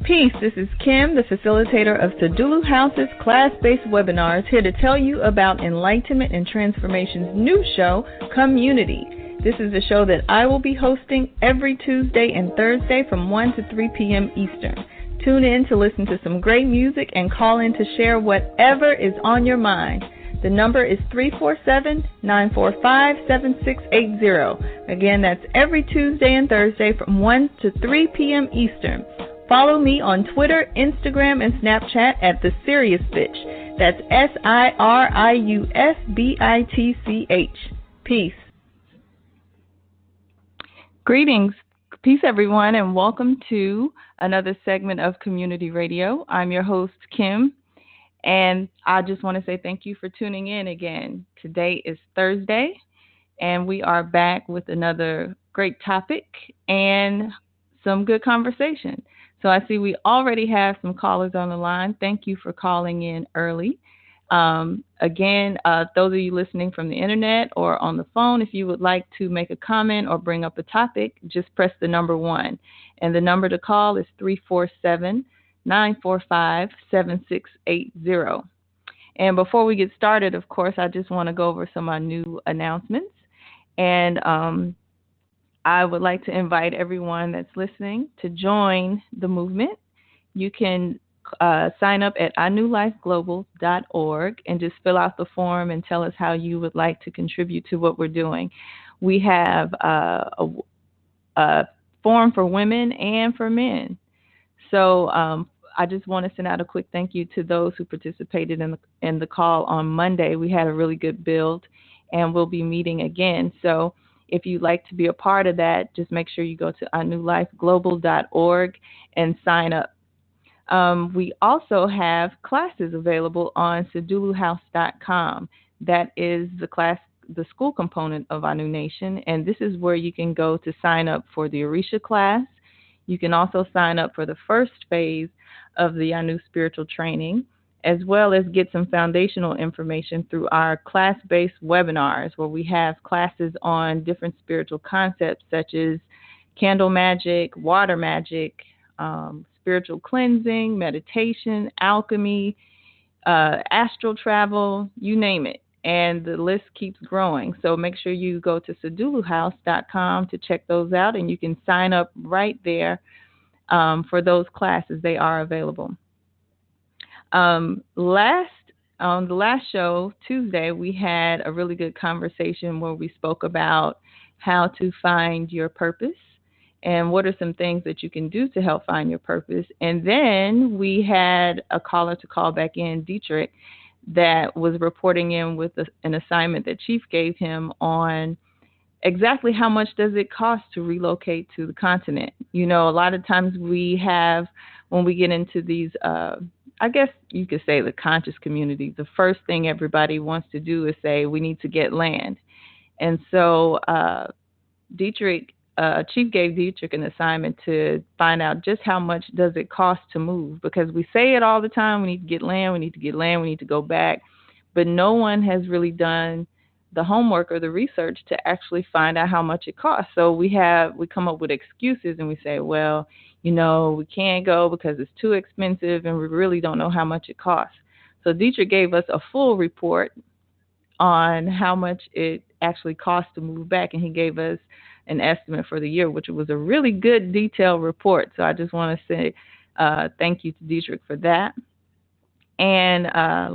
Peace, this is Kim, the facilitator of Sadulu House's class-based webinars, here to tell you about Enlightenment and Transformation's new show, Community. This is a show that I will be hosting every Tuesday and Thursday from 1 to 3 p.m. Eastern. Tune in to listen to some great music and call in to share whatever is on your mind. The number is 347-945-7680. Again, that's every Tuesday and Thursday from 1 to 3 p.m. Eastern. Follow me on Twitter, Instagram, and Snapchat at The Serious Bitch. That's SIRIUSBITCH. Peace. Greetings. Peace, everyone, and welcome to another segment of Community Radio. I'm your host, Kim, and I just want to say thank you for tuning in again. Today is Thursday, and we are back with another great topic and some good conversation. So I see we already have some callers on the line. Thank you for calling in early. Again, those of you listening from the internet or on the phone, if you would like to make a comment or bring up a topic, just press the number 1. And the number to call is 347-945-7680. And before we get started, of course, I just want to go over some of our new announcements. And I would like to invite everyone that's listening to join the movement. You can sign up at inewlifeglobal.org and just fill out the form and tell us how you would like to contribute to what we're doing. We have a forum for women and for men. So I just want to send out a quick thank you to those who participated in the call on Monday. We had a really good build, and we'll be meeting again. So if you'd like to be a part of that, just make sure you go to inewlifeglobal.org and sign up. We also have classes available on saduluhouse.com. That is the school component of Anu Nation, and this is where you can go to sign up for the Orisha class. You can also sign up for the first phase of the Anu spiritual training, as well as get some foundational information through our class-based webinars, where we have classes on different spiritual concepts such as candle magic, water magic, spiritual cleansing, meditation, alchemy, astral travel, you name it. And the list keeps growing. So make sure you go to saduluhouse.com to check those out, and you can sign up right there for those classes. They are available. On the last show, Tuesday, we had a really good conversation where we spoke about how to find your purpose and what are some things that you can do to help find your purpose. And then we had a caller to call back in, Dietrich, that was reporting in with an assignment that Chief gave him on exactly how much does it cost to relocate to the continent. You know, a lot of times when we get into these I guess you could say the conscious community, the first thing everybody wants to do is say, we need to get land. And so Chief gave Dietrich an assignment to find out just how much does it cost to move, because we say it all the time, we need to get land, we need to get land, we need to go back, but no one has really done the homework or the research to actually find out how much it costs. So we come up with excuses and we say, well, you know, we can't go because it's too expensive and we really don't know how much it costs. So Dietrich gave us a full report on how much it actually costs to move back, and he gave us an estimate for the year, which was a really good detailed report. So I just want to say thank you to Dietrich for that. And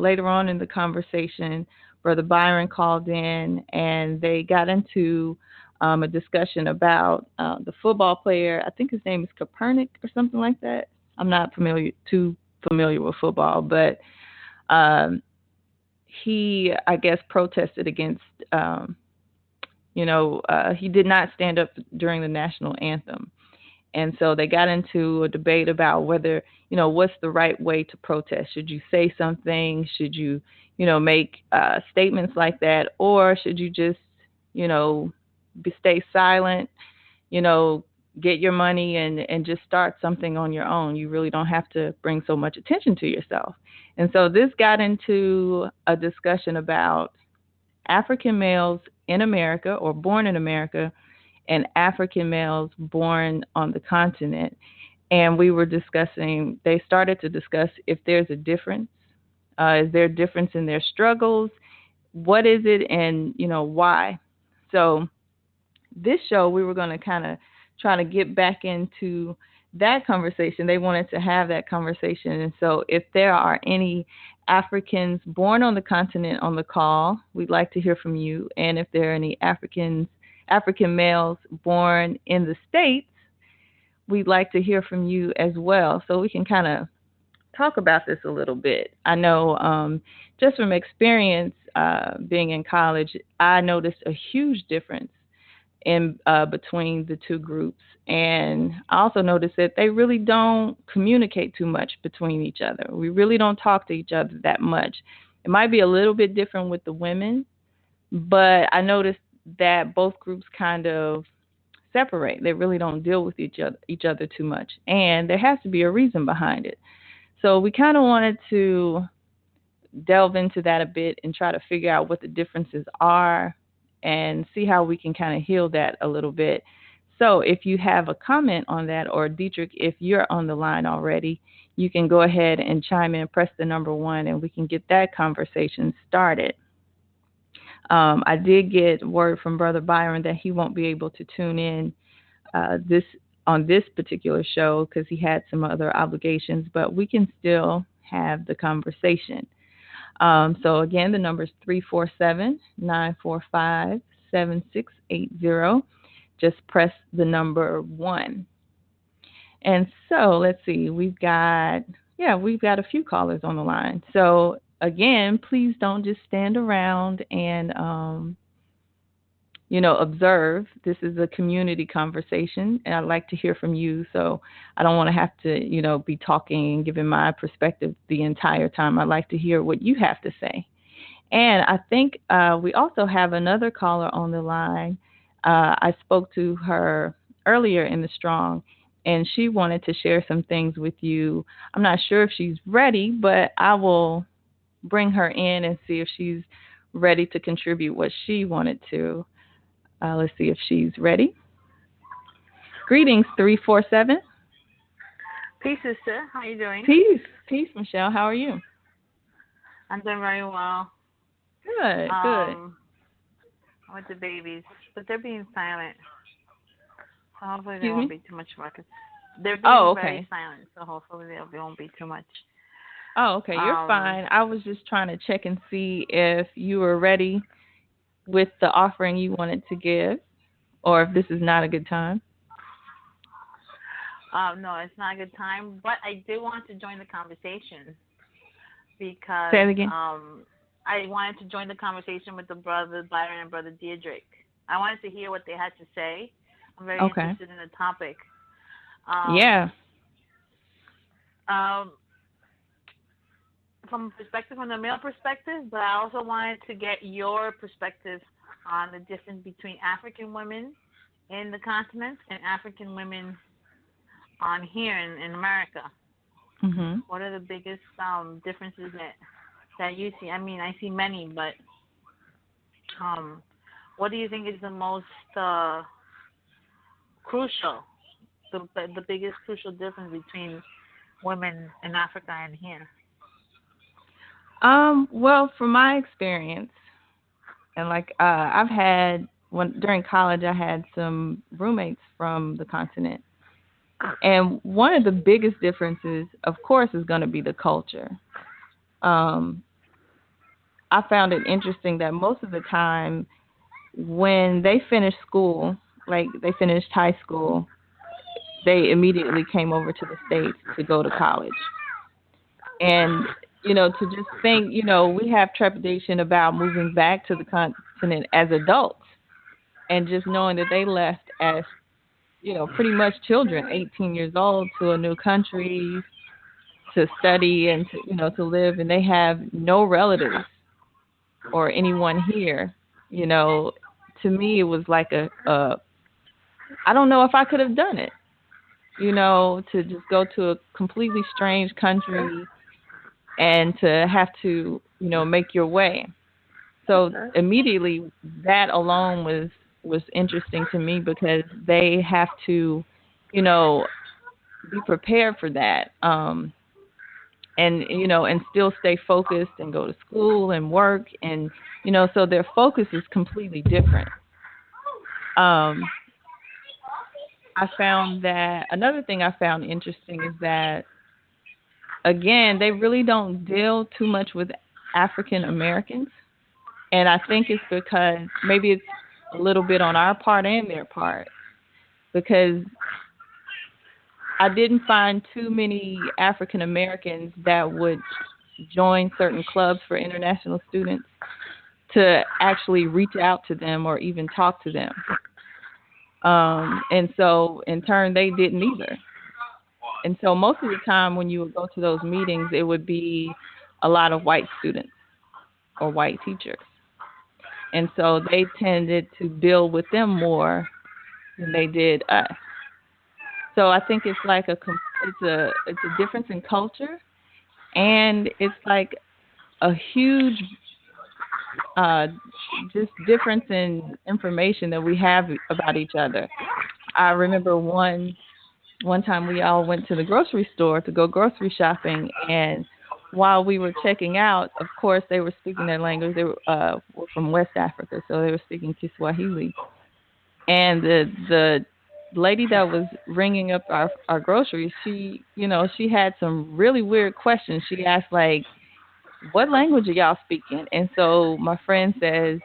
later on in the conversation, Brother Byron called in, and they got into a discussion about the football player. I think his name is Kaepernick or something like that. I'm not too familiar with football, but he, I guess, protested against, he did not stand up during the national anthem. And so they got into a debate about whether, what's the right way to protest. Should you say something? Should you, make statements like that? Or should you just, stay silent, get your money and just start something on your own? You really don't have to bring so much attention to yourself. And so this got into a discussion about African males in America or born in America and African males born on the continent. and we were discussing. They started to discuss if there's a difference. Is there a difference in their struggles? What is it, and why? So this show, we were going to kind of try to get back into that conversation. They wanted to have that conversation. And so, if there are any Africans born on the continent on the call, we'd like to hear from you. And if there are any African males born in the States, we'd like to hear from you as well. So we can kind of talk about this a little bit. I know just from experience being in college, I noticed a huge difference in between the two groups, and I also noticed that they really don't communicate too much between each other. We really don't talk to each other that much. It might be a little bit different with the women, but I noticed that both groups kind of separate. They really don't deal with each other too much, and there has to be a reason behind it. So we kind of wanted to delve into that a bit and try to figure out what the differences are and see how we can kind of heal that a little bit. So if you have a comment on that, or Dietrich, if you're on the line already, you can go ahead and chime in, press the number 1, and we can get that conversation started. I did get word from Brother Byron that he won't be able to tune in this on this particular show because he had some other obligations, but we can still have the conversation. So again, the number is 347-945-7680. Just press the number 1. And so let's see, we've got a few callers on the line. So again, please don't just stand around and observe. This is a community conversation, and I'd like to hear from you. So I don't want to have to, be talking and giving my perspective the entire time. I'd like to hear what you have to say. And I think we also have another caller on the line. I spoke to her earlier in the Strong, and she wanted to share some things with you. I'm not sure if she's ready, but I will bring her in and see if she's ready to contribute what she wanted to. Let's see if she's ready. Greetings, 347. Peace, sister. How are you doing? Peace, Michelle. How are you? I'm doing very well. Good. With the babies, but they're being silent. So hopefully Excuse there won't me? be too much ruckus. They're being very Okay. silent, so hopefully there won't be too much. Oh, okay. You're fine. I was just trying to check and see if you were ready with the offering you wanted to give, or if this is not a good time. No, it's not a good time, but I did want to join the conversation because Say it again. I wanted to join the conversation with the brother Byron and brother Diedrich. I wanted to hear what they had to say. I'm very Okay. interested in the topic. Yeah. From the male perspective, but I also wanted to get your perspective on the difference between African women in the continent and African women on here in America. Mhm. What are the biggest differences that you see? I mean, I see many, but what do you think is the most crucial, the biggest crucial difference between women in Africa and here? Well, from my experience, and I've had during college, I had some roommates from the continent, and one of the biggest differences, of course, is going to be the culture. Um, I found it interesting that most of the time, when they finished school, like they finished high school, they immediately came over to the States to go to college. And, to just think, we have trepidation about moving back to the continent as adults, and just knowing that they left as, pretty much children, 18 years old, to a new country to study and to live, and they have no relatives or anyone here. To me, it was like I don't know if I could have done it, to just go to a completely strange country and to have to, make your way. So immediately that alone was interesting to me because they have to, you know, be prepared for that. And and still stay focused and go to school and work, and so their focus is completely different. Um, I found that another thing I found interesting is that again they really don't deal too much with African Americans, and I think it's because maybe it's a little bit on our part and their part because I didn't find too many African Americans that would join certain clubs for international students to actually reach out to them or even talk to them. And so in turn, they didn't either. And so most of the time when you would go to those meetings, it would be a lot of white students or white teachers. And so they tended to build with them more than they did us. So I think it's like it's a difference in culture, and it's like a huge uh, just difference in information that we have about each other. I remember one time we all went to the grocery store to go grocery shopping, and while we were checking out, of course they were speaking their language. Were from West Africa, so they were speaking Kiswahili. And the lady that was ringing up our groceries, she had some really weird questions. She asked like, "What language are y'all speaking?" And so my friend says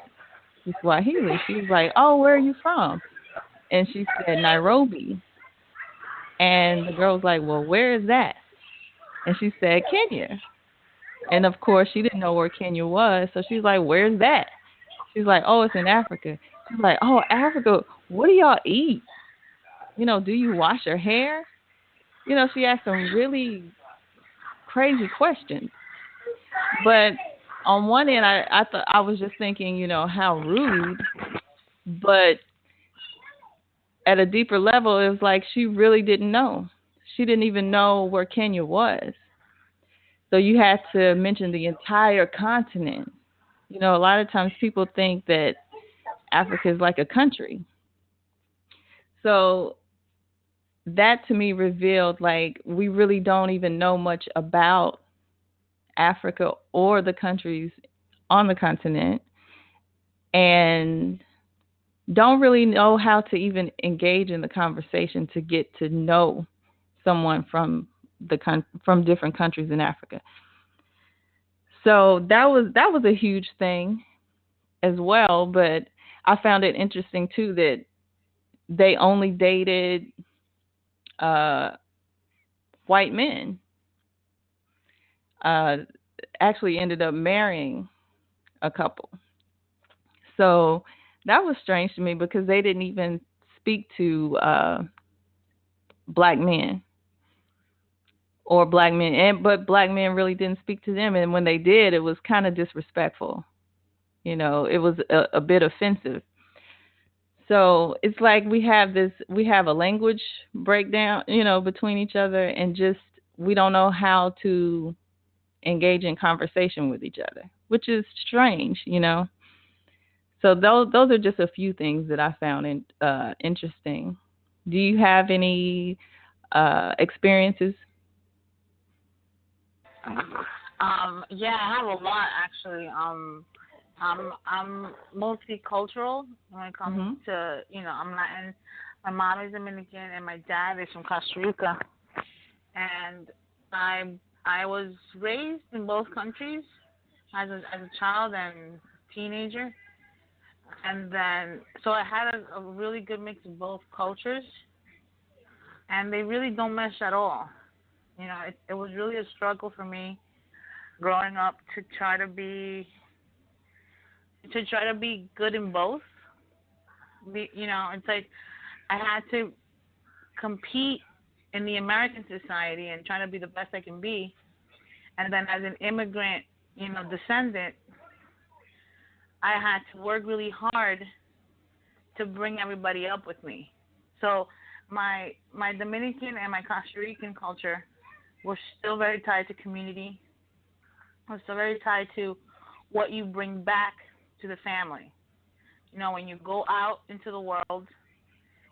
Kiswahili. She was like, "Oh, where are you from?" And she said Nairobi. And the girl was like, "Well, where is that?" And she said Kenya. And of course, she didn't know where Kenya was, so she's like, "Where's that?" She's like, "Oh, it's in Africa." She's like, "Oh, Africa. What do y'all eat? Do you wash your hair?" She asked some really crazy questions. But on one end, I thought I was just thinking, how rude. But at a deeper level, it was like she really didn't know. She didn't even know where Kenya was. So you had to mention the entire continent. A lot of times people think that Africa is like a country. So that to me revealed like we really don't even know much about Africa or the countries on the continent, and don't really know how to even engage in the conversation to get to know someone from from different countries in Africa. So that was a huge thing as well, but I found it interesting too that they only dated uh, white men. Uh, Actually ended up marrying a couple. So that was strange to me because they didn't even speak to black men or black men, but black men really didn't speak to them. And when they did, it was kind of disrespectful. It was a bit offensive. So it's like we have a language breakdown, between each other, and just we don't know how to engage in conversation with each other, which is strange. So those are just a few things that I found interesting. Do you have any experiences? Yeah, I have a lot actually. I'm multicultural when it comes Mhm. to I'm Latin. My mom is Dominican and my dad is from Costa Rica, and I I was raised in both countries as a child and teenager, and then so I had a really good mix of both cultures, and they really don't mesh at all. It was really a struggle for me growing up to try to be good in both. It's like I had to compete in the American society and trying to be the best I can be, and then as an immigrant, descendant, I had to work really hard to bring everybody up with me. So my Dominican and my Costa Rican culture were still very tied to community. We're still very tied to what you bring back to the family. When you go out into the world,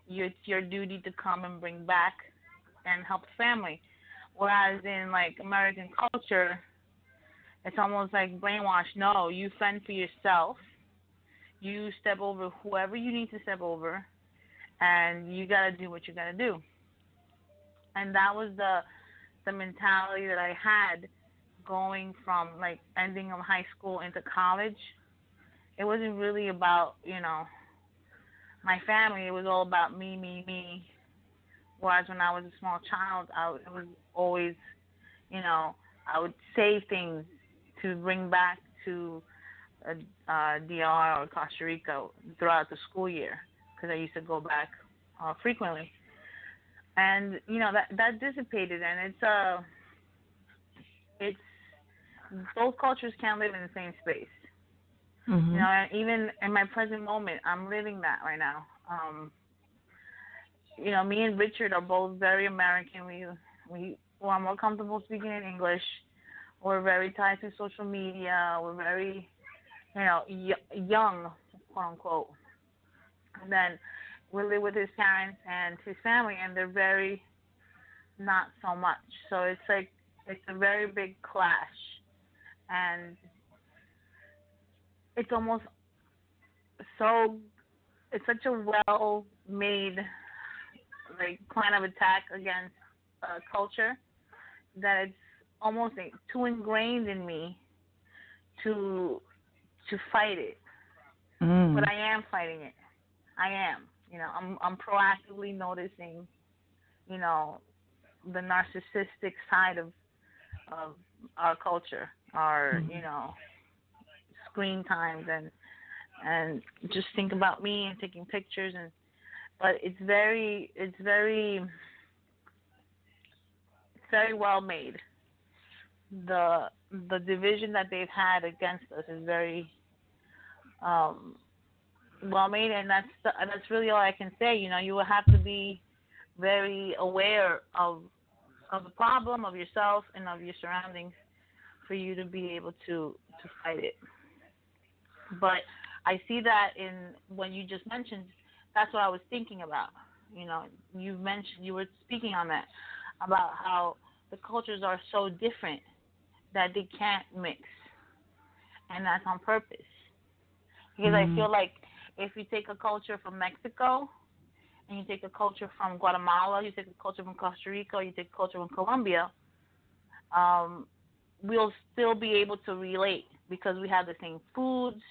it's your duty to come and bring back and helps family. Whereas in like American culture, it's almost like brainwashed. No, you fend for yourself. You step over whoever you need to step over, and you gotta do what you gotta do. And that was the mentality that I had going from like ending of high school into college. It wasn't really about my family. It was all about me, me, me. Whereas when I was a small child, it was always, you know, I would save things to bring back to DR or Costa Rica throughout the school year because I used to go back frequently. And that dissipated, and it's both cultures can't live in the same space. Mhm. And even in my present moment, I'm living that right now. Me and Richard are both very American. We are more comfortable speaking in English. We're very tied to social media. We're very, young, quote unquote. And then we live with his parents and his family, and they're very not so much. So it's like it's a very big clash, and it's almost so it's such a well made like plan of attack against culture that it's almost like, too ingrained in me to fight it. But Mm. I am fighting it. I am. I'm proactively noticing, you know, the narcissistic side of our culture, our Mhm. screen times, and just think about me and taking pictures, but it's very well made. The division that they've had against us is very um well made, and that's really all I can say. You will have to be very aware of the problem, of yourself, and of your surroundings for you to be able to fight it. But I see that in when you just mentioned, that's what I was thinking about. You were speaking on that about how the cultures are so different that they can't mix, and that's on purpose. Because I Mm. feel like if you take a culture from Mexico and you take a culture from Guatemala, you take a culture from Costa Rica, you take a culture from Colombia, um, we'll still be able to relate because we have the same foods.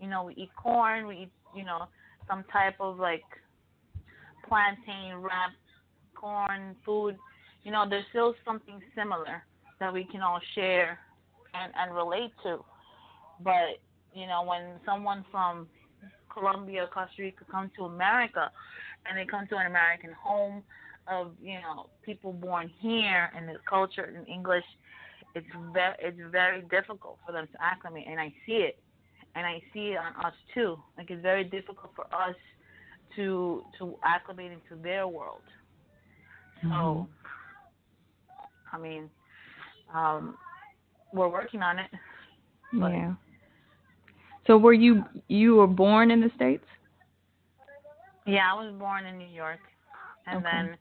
We eat corn, we eat, some type of like plantain wrapped corn food. There's still something similar that we can all share and relate to. But, when someone from Colombia, Costa Rica come to America and they come to an American home of, people born here and the culture and English, it's very difficult for them to acclimate, and I see it, and I see it on us too. Like it's very difficult for us to acclimate into their world. Mhm. So, I mean, um, we're working on it, but Yeah. So you were born in the States? yeah, I was born in New York, and Okay. then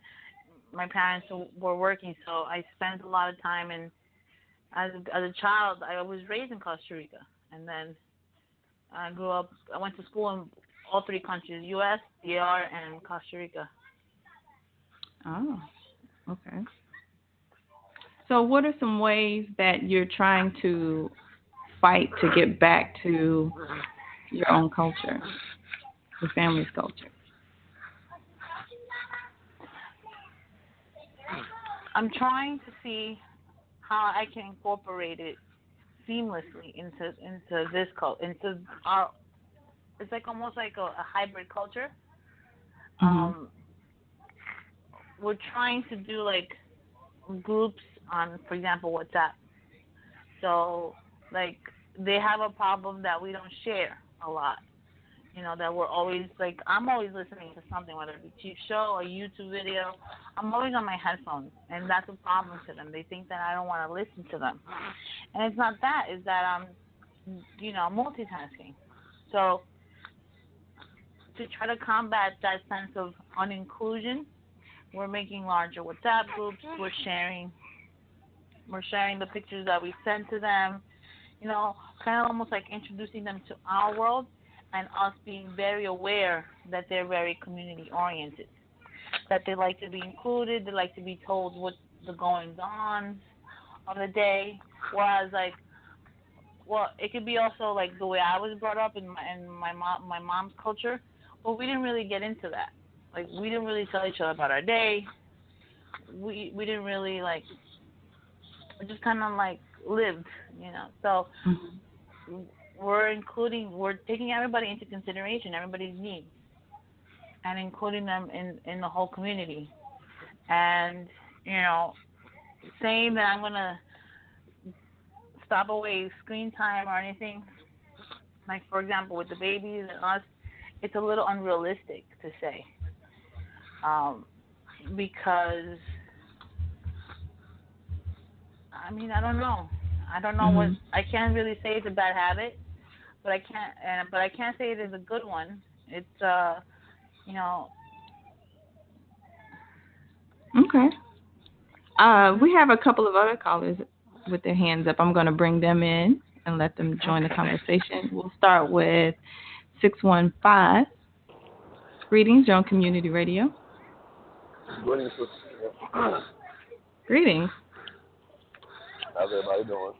my parents were working, so I spent a lot of time in as a child. I was raised in Costa Rica, and then I grew up. I went to school in all three countries: U.S., DR, and Costa Rica. Oh, okay. So what are some ways that you're trying to fight to get back to your own culture, your family's culture? I'm trying to see how I can incorporate it seamlessly into this cult into our. It's like almost like a hybrid culture. Mhm. Um, we're trying to do like groups on, for example, WhatsApp. So like they have a problem that we don't share a lot. That we're always like I'm always listening to something, whether it be a TV show or YouTube video. I'm always on my headphones, and that's a problem to them. They think that I don't want to listen to them, and it's not that. It's that I'm, multitasking. So to try to combat that sense of uninclusion, We're making larger WhatsApp groups. We're sharing the pictures that we send to them. You know, kind of almost like introducing them to our world, and us being very aware that they're very community oriented, that they like to be included, they like to be told what the goings on of the day. Whereas like, well, it could be also like the way I was brought up in my mom's culture, but we didn't really get into that. Like we didn't really tell each other about our day. We didn't really like, we just kind of like lived, you know. So Mm-hmm. we're taking everybody into consideration, everybody's needs, and including them in the whole community. And you know, saying that I'm gonna stop away screen time or anything, like for example with the babies and us, it's a little unrealistic to say, um, because I mean I don't know what, Mm-hmm. I can't really say it's a bad habit, but I can't say it is a good one. It's you know. Okay. Mhm. We have a couple of other callers with their hands up. I'm going to bring them in and let them join the Okay. conversation. We'll start with 615. Greetings, you're on Community Radio. Greetings, sister. Greetings. How's everybody doing?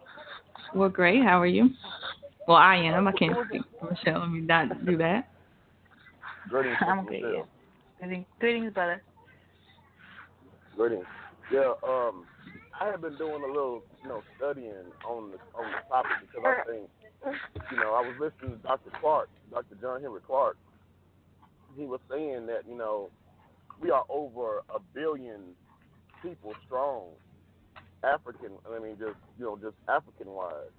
Well, great. How are you? Well, I am. I Who can't was it? speak for Michelle. Let me not do that. Greetings, I'm Sister okay. Yeah. Michelle. Greetings, brother. Greetings. Yeah, I have been doing a little, studying on the topic because I think, I was listening to Dr. Clark, Dr. John Henry Clark. He was saying that, we are over a billion people strong, African. I mean, just African wise.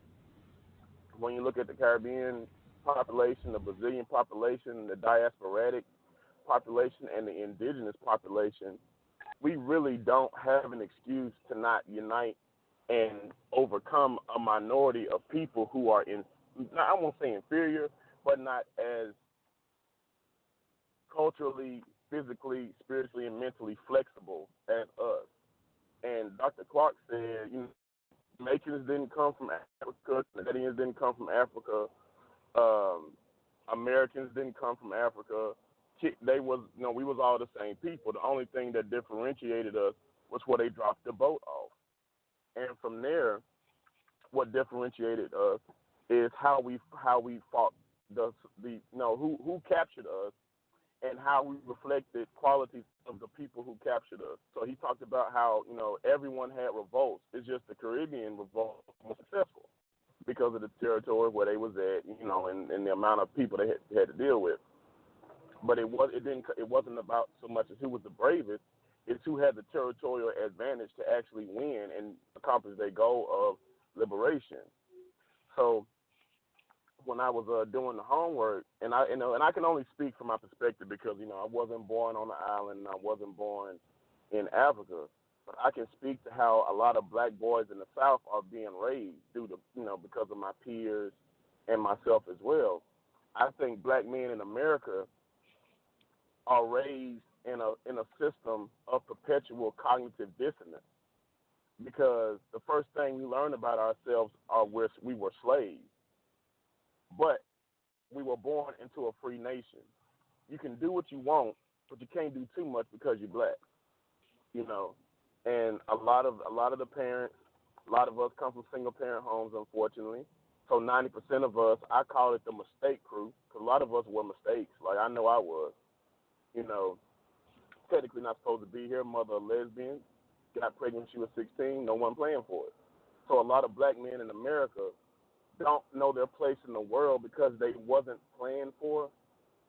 When you look at the Caribbean population, the Brazilian population, the diasporatic population, and the indigenous population, we really don't have an excuse to not unite and overcome a minority of people who are in, I won't say inferior, but not as culturally, physically, spiritually, and mentally flexible as us. And Dr. Clark said, Jamaicans didn't come from Africa, Canadians didn't come from Africa, um, Americans didn't come from Africa. They was, we was all the same people. The only thing that differentiated us was where they dropped the boat off. And from there, what differentiated us is how we fought who captured us and how we reflected qualities of the people who captured us. So he talked about how everyone had revolts. It's just the Caribbean revolt was successful because of the territory where they was at, and the amount of people they had to deal with. But it wasn't about so much as who was the bravest. It's who had the territorial advantage to actually win and accomplish their goal of liberation. So when I was doing the homework, and I can only speak from my perspective because I wasn't born on the island and I wasn't born in Africa, but I can speak to how a lot of black boys in the South are being raised due to because of my peers and myself as well. I think black men in America are raised in a system of perpetual cognitive dissonance because the first thing we learn about ourselves are we were slaves, but we were born into a free nation. You can do what you want, but you can't do too much because you're black, you know. And a lot of the parents, a lot of us come from single parent homes, unfortunately. So 90% of us, I call it the mistake crew, because a lot of us were mistakes. Like I know I was, you know, technically not supposed to be here. Mother a lesbian, got pregnant when she was 16. No one playing for it. So a lot of black men in America don't know their place in the world because they wasn't planned for,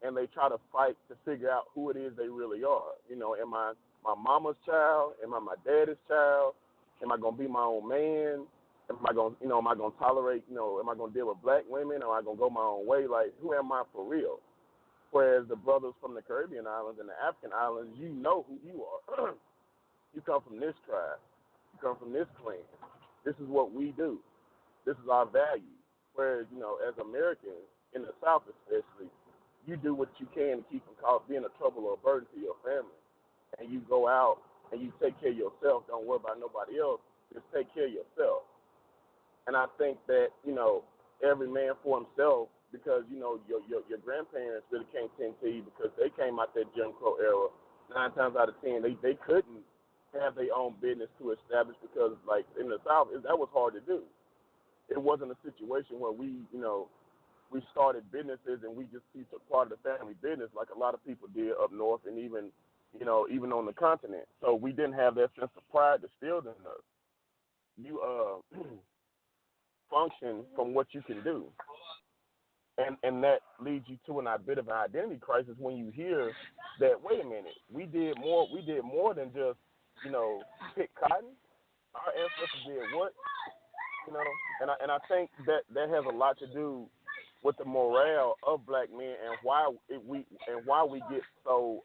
and they try to fight to figure out who it is they really are. Am I my mama's child? Am I my daddy's child? Am I gonna be my own man? Am I gonna tolerate? Am I gonna deal with black women? Or am I gonna go my own way? Like, who am I for real? Whereas the brothers from the Caribbean islands and the African islands, you know who you are. You come from this tribe. You come from this clan. This is what we do. This is our value. Whereas, as Americans, in the South especially, you do what you can to keep from being a trouble or a burden to your family. and you go out and you take care of yourself. Don't worry about nobody else. Just take care of yourself. And I think that, every man for himself, because, your grandparents really can't tend to you because they came out that Jim Crow era. 9 times out of 10, they couldn't have their own business to establish because, like, in the South, that was hard to do. It wasn't a situation where we started businesses and we just teach a part of the family business like a lot of people did up north and even on the continent. So we didn't have that sense of pride distilled in us. You function from what you can do. And that leads you to a bit of an identity crisis when you hear that, wait a minute, we did more than just, pick cotton. Our ancestors did what? And I think that has a lot to do with the morale of black men and why we get so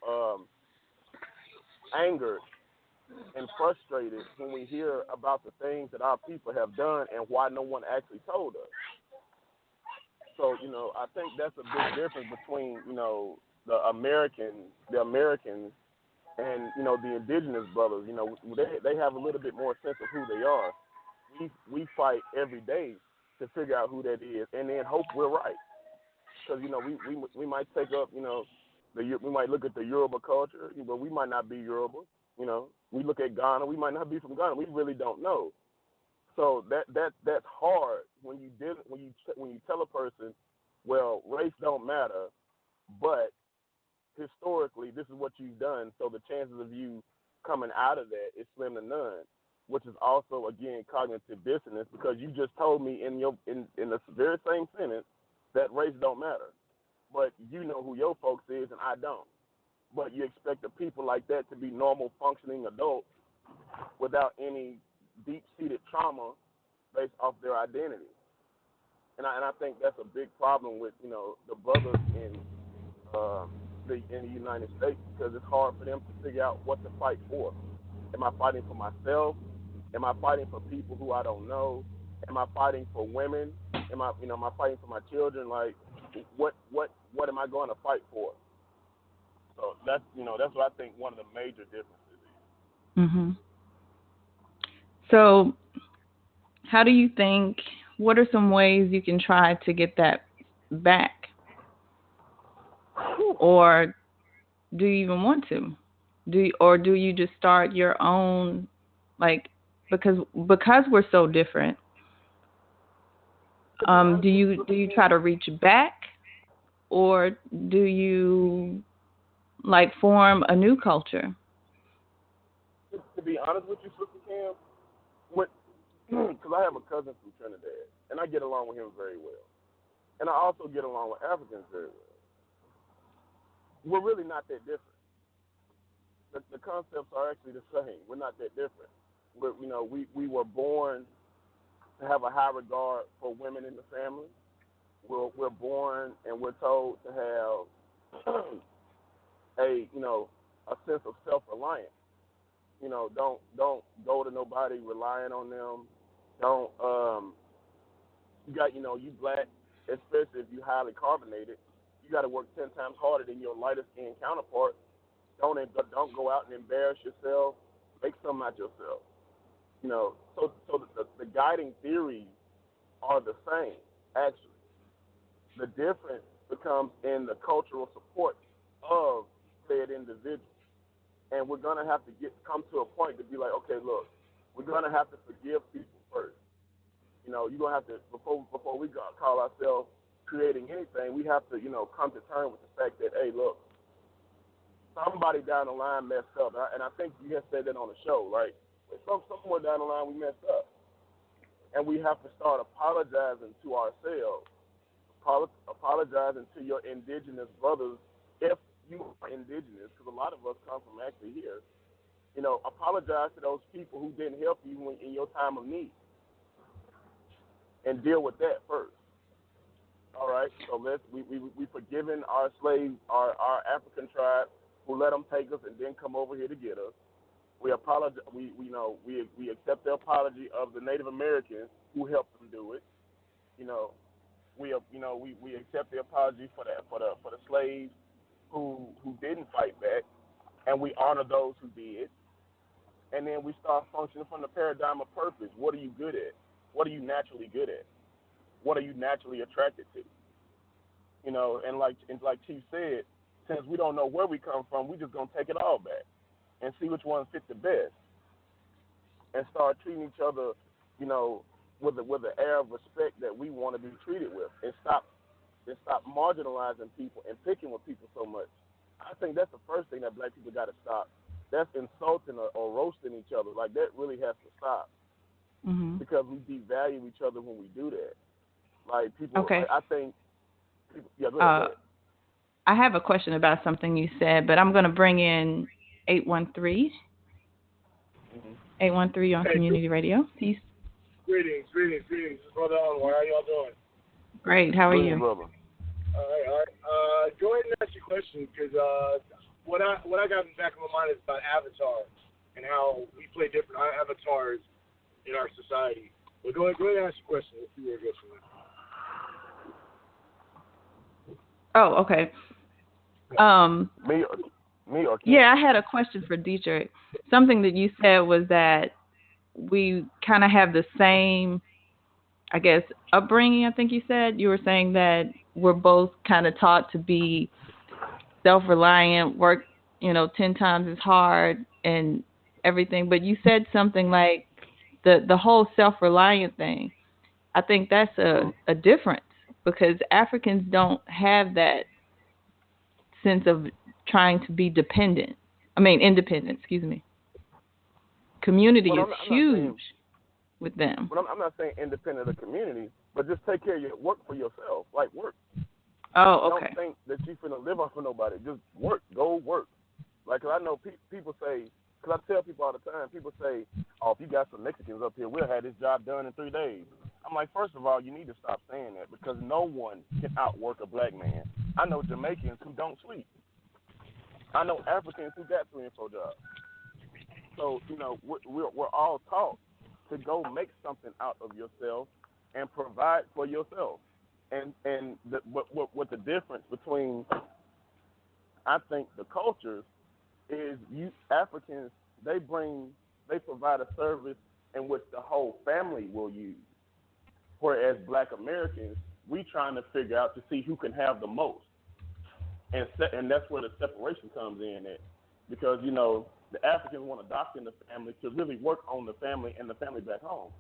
angered and frustrated when we hear about the things that our people have done and why no one actually told us. So, I think that's a big difference between, the Americans and, the indigenous brothers. They have a little bit more sense of who they are. We fight every day to figure out who that is and then hope we're right. Because, we might take up, we might look at the Yoruba culture, but we might not be Yoruba. We look at Ghana, we might not be from Ghana. We really don't know. So that's hard when you tell a person, well, race don't matter, but historically this is what you've done. So the chances of you coming out of that is slim to none, which is also again cognitive dissonance because you just told me in the very same sentence that race don't matter, but you know who your folks is and I don't. But you expect the people like that to be normal functioning adults without any deep-seated trauma based off their identity. And I think that's a big problem with, the brothers in the United States because it's hard for them to figure out what to fight for. Am I fighting for myself? Am I fighting for people who I don't know? Am I fighting for women? Am I fighting for my children? Like, what am I going to fight for? So that's what I think one of the major differences is. Mhm. So, how do you think? What are some ways you can try to get that back, or do you even want to? Do you just start your own, like, because we're so different? Do you try to reach back, or do you like form a new culture? To be honest with you, Sister Cam, because I have a cousin from Trinidad, and I get along with him very well. And I also get along with Africans very well. We're really not that different. The concepts are actually the same. We're not that different. We were born to have a high regard for women in the family. We're born and we're told to have a sense of self-reliance. Don't go to nobody relying on them. Don't you black, especially if you highly carbonated, you got to work 10 times harder than your lighter skinned counterpart. Don't go out and embarrass yourself. Make something out yourself. So the guiding theories are the same. Actually, the difference becomes in the cultural support of said individual. And we're gonna have to come to a point to be like, okay, look, we're gonna have to forgive people first. You're gonna have to before we call ourselves creating anything, we have to come to terms with the fact that, hey, look, somebody down the line messed up, and I think you have said that on the show, right? Somewhere down the line we messed up, and we have to start apologizing to ourselves, apologizing to your indigenous brothers if you are indigenous, because a lot of us come from actually here. Apologize to those people who didn't help you in your time of need, and deal with that first. All right, so we forgiven our slaves, our African tribes who let them take us and then come over here to get us. We apologize. We accept the apology of the Native Americans who helped them do it. We accept the apology for the slaves who didn't fight back, and we honor those who did, and then we start functioning from the paradigm of purpose. What are you good at? What are you naturally good at? What are you naturally attracted to? And like Chief said, since we don't know where we come from, we just gonna take it all back and see which one fit the best, and start treating each other, with the air of respect that we want to be treated with, and stop marginalizing people and picking with people so much. I think that's the first thing that black people got to stop. That's insulting or roasting each other. Like, that really has to stop, because we devalue each other when we do that. Like, people, Okay. I think, people, yeah, go ahead. I have a question about something you said, but I'm going to bring in 813. 813 on Community Radio. Peace. Greetings. Brother Anwar, how y'all doing? Great. How are you? Brother. All right. Go ahead and ask your question, because what I got in the back of my mind is about avatars and how we play different avatars in our society. But go ahead and ask your question. Let's see where it goes from there. Oh, okay. Me or Kim? Yeah, I had a question for Dietrich. Something that you said was that we kind of have the same, I guess, upbringing. I think you said. You were saying that we're both kind of taught to be self-reliant, work, 10 times as hard and everything. But you said something like the whole self-reliant thing. I think that's a difference, because Africans don't have that sense of trying to be independent, excuse me. Community is huge with them. But I'm not saying independent of the community, but just take care of your work for yourself. Like, work. Oh, okay. Don't think that you're finna live off of nobody. Just work. Go work. Like, 'cause I know people say, because I tell people all the time, people say, oh, if you got some Mexicans up here, we'll have this job done in 3 days. I'm like, first of all, you need to stop saying that, because no one can outwork a black man. I know Jamaicans who don't sleep. I know Africans who got 3 and 4 jobs. So, we're all taught to go make something out of yourself and provide for yourself. And what the difference between, I think, the cultures is, you Africans, they provide a service in which the whole family will use. Whereas black Americans, we trying to figure out to see who can have the most. And that's where the separation comes in at. Because, the Africans want a doctor in the family to really work on the family and the family back home.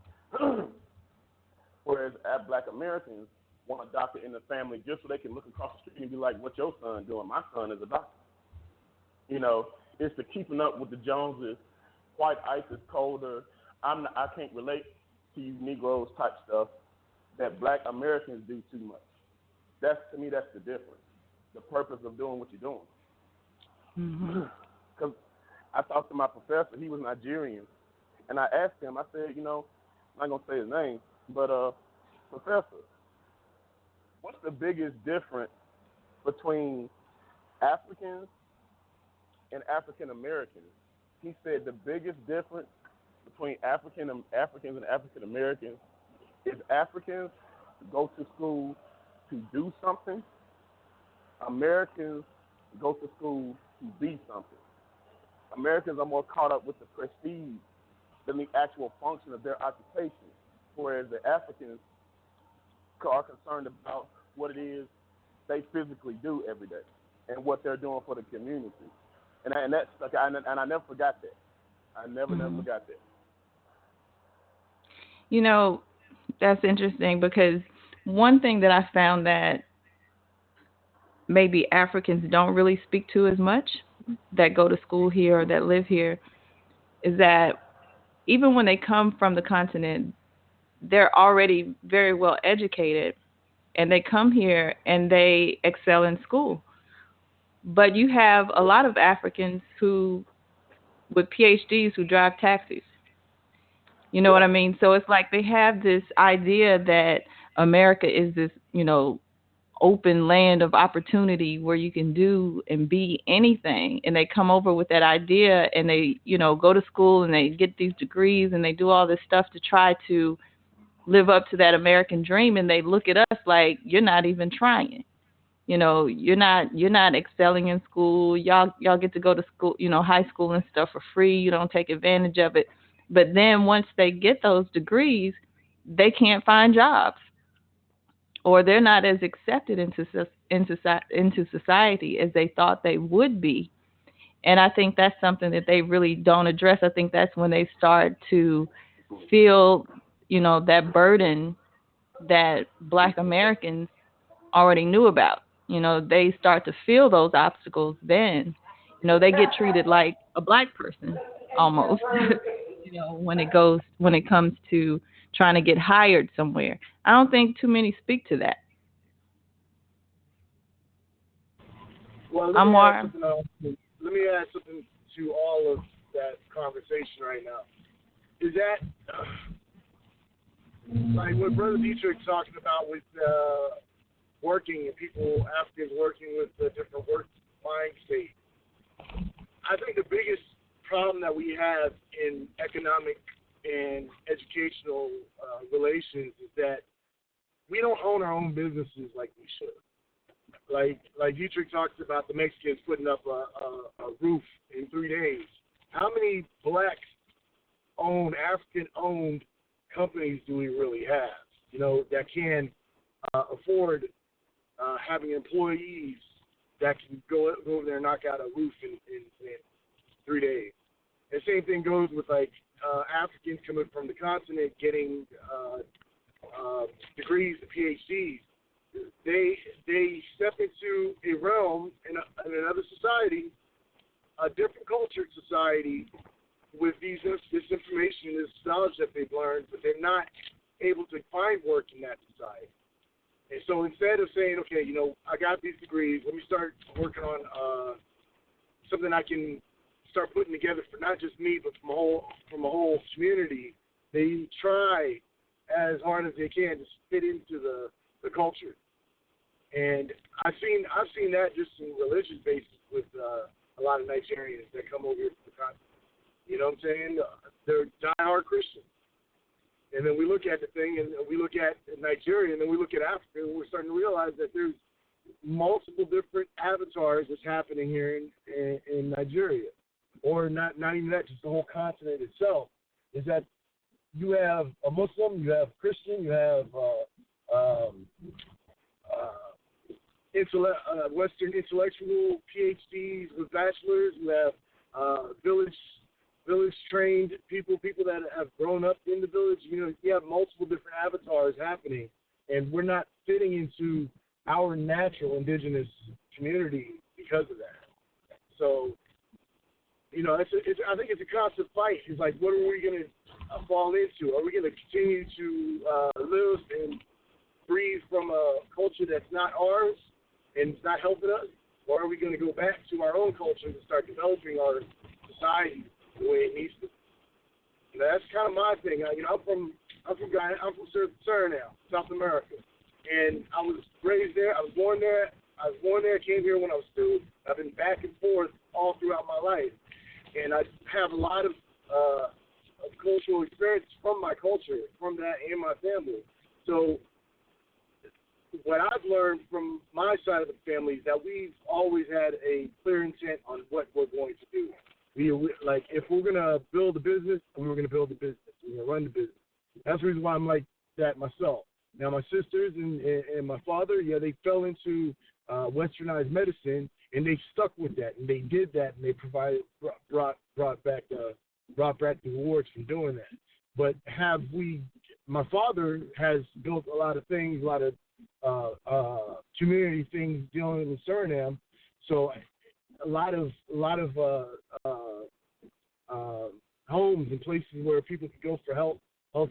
Whereas black Americans want a doctor in the family just so they can look across the street and be like, what's your son doing? My son is a doctor. It's the keeping up with the Joneses. White ice is colder. I can't relate to you Negroes type stuff that black Americans do too much. To me, that's the difference. The purpose of doing what you're doing. Because I talked to my professor. He was Nigerian. And I asked him, I said, I'm not going to say his name, but Professor, what's the biggest difference between Africans and African Americans? He said the biggest difference between Africans and African Americans is Africans go to school to do something. Americans go to school to be something. Americans are more caught up with the prestige than the actual function of their occupation, whereas the Africans are concerned about what it is they physically do every day and what they're doing for the community. And I never forgot that. I never forgot that. That's interesting, because one thing that I found that maybe Africans don't really speak to as much, that go to school here or that live here, is that even when they come from the continent, they're already very well educated, and they come here and they excel in school. But you have a lot of Africans with PhDs who drive taxis. You know what I mean? So it's like they have this idea that America is this, open land of opportunity where you can do and be anything. And they come over with that idea, and they, go to school and they get these degrees and they do all this stuff to try to live up to that American dream. And they look at us like, you're not even trying. You're not excelling in school. Y'all get to go to school, high school and stuff for free. You don't take advantage of it. But then once they get those degrees, they can't find jobs, or they're not as accepted into society as they thought they would be. And I think that's something that they really don't address. I think that's when they start to feel, that burden that Black Americans already knew about. They start to feel those obstacles then. They get treated like a Black person almost, when it comes to trying to get hired somewhere. I don't think too many speak to that. Well, Amar. Let me add something to all of that conversation right now. Is that like what Brother Dietrich talking about with working and people, Africans working with a different work mind state? I think the biggest problem that we have in economic and educational relations is that we don't own our own businesses like we should. Like Dietrich talks about the Mexicans putting up a roof in 3 days. How many Black-owned, African-owned companies do we really have, that can afford having employees that can go over there and knock out a roof in 3 days? The same thing goes with, Africans coming from the continent getting degrees, PhDs. They step into a realm in another society, a different cultured society, with this information, this knowledge that they've learned, but they're not able to find work in that society. And so instead of saying, okay, I got these degrees, let me start working on something I can start putting together for not just me, but from a whole community, they try as hard as they can to fit into the culture. And I've seen that just in religious basis with a lot of Nigerians that come over here to the continent. You know what I'm saying? They're diehard Christians. And then we look at the thing, and we look at Nigeria, and then we look at Africa, and we're starting to realize that there's multiple different avatars that's happening here in Nigeria. Or not even that, just the whole continent itself. Is that you have a Muslim, you have a Christian, you have Western intellectual PhDs with bachelors, you have village-trained people that have grown up in the village. You have multiple different avatars happening, and we're not fitting into our natural indigenous community because of that. So, I think it's a constant fight. It's like, what are we going to fall into? Are we going to continue to live and breathe from a culture that's not ours and it's not helping us? Or are we going to go back to our own culture and start developing our society the way it needs to? That's kind of my thing. I'm from Suriname, South America, and I was raised there. I was born there. Came here when I was 2. I've been back and forth all throughout my life, and I have a lot of cultural experience from my culture, from that, and my family. So what I've learned from my side of the family is that we've always had a clear intent on what we're going to do. If we're going to build a business, we're going to build a business. We're going to run the business. That's the reason why I'm like that myself. Now, my sisters and my father, they fell into westernized medicine, and they stuck with that, and they did that, and they brought back the rewards from doing that. But my father has built a lot of things, a lot of community things dealing with Suriname, so a lot of homes and places where people can go for health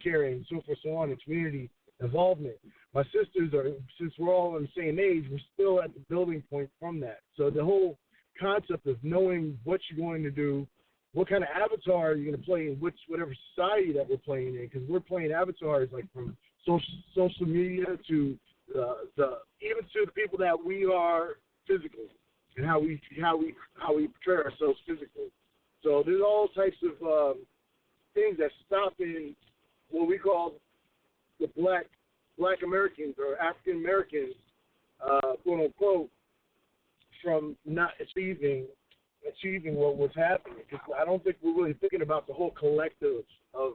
care and so forth, so on, and community involvement. My sisters since we're all on the same age, we're still at the building point from that. So the whole concept of knowing what you're going to do, what kind of avatar you're going to play in whatever society that we're playing in, because we're playing avatars like from social media to even to the people that we are physically, and how we portray ourselves physically. So there's all types of things that stop in what we call the Black Americans or African Americans quote unquote, from not achieving what was happening. Because I don't think we're really thinking about the whole collective of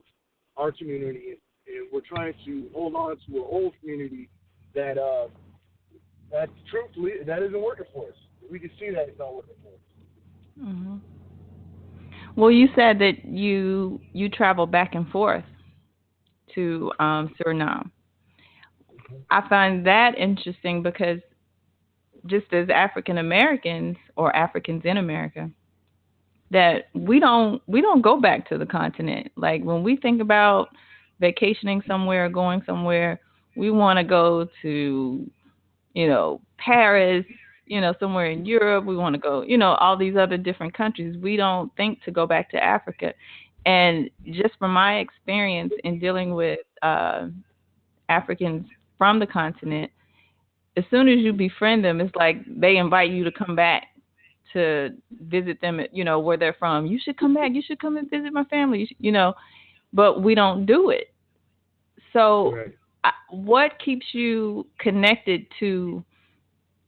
our community, and we're trying to hold on to an old community that that truthfully that isn't working for us. We can see that it's not working for us. Mm-hmm. Well, you said that you travel back and forth to Suriname. I find that interesting because just as African Americans or Africans in America, that we don't go back to the continent. Like when we think about vacationing somewhere, going somewhere, we want to go to, Paris, somewhere in Europe. We want to go, all these other different countries. We don't think to go back to Africa. And just from my experience in dealing with Africans from the continent, as soon as you befriend them, it's like they invite you to come back to visit them at, where they're from. You should come back. You should come and visit my family. But we don't do it. So, Right. what keeps you connected to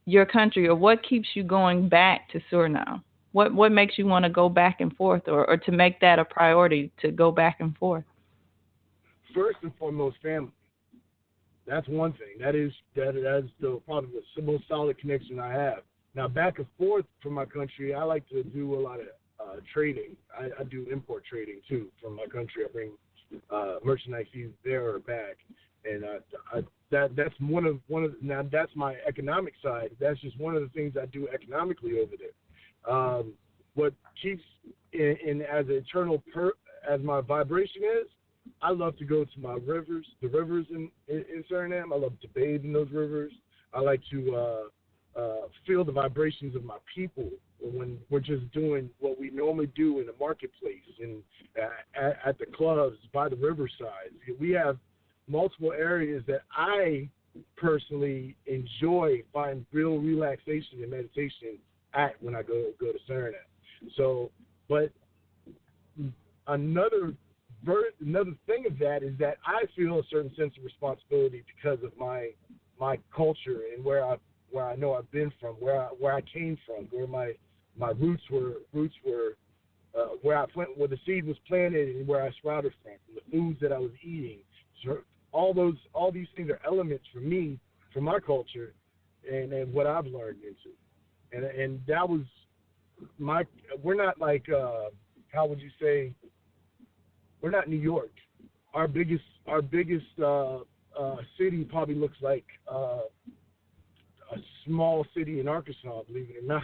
your country, or what keeps you going back to Suriname? What makes you want to go back and forth, or to make that a priority to go back and forth? First and foremost, family. That's one thing. That's the probably the most solid connection I have. Now, back and forth from my country, I like to do a lot of trading. I do import trading too from my country. I bring merchandise either there or back, and that's one of now that's my economic side. That's just one of the things I do economically over there. What keeps in as an eternal as my vibration is, I love to go to my rivers, the rivers in Suriname. I love to bathe in those rivers. I like to feel the vibrations of my people when we're just doing what we normally do in the marketplace and at the clubs by the riverside. We have multiple areas that I personally enjoy, find real relaxation and meditation at when I go to Suriname. So, but another thing of that is that I feel a certain sense of responsibility because of my culture and where I know I've been from, where I came from, where my roots were where the seed was planted and where I sprouted from the foods that I was eating. So all these things are elements for me, for my culture, and what I've learned into, and that was we're not like how would you say. We're not New York. Our biggest city probably looks like a small city in Arkansas, believe it or not.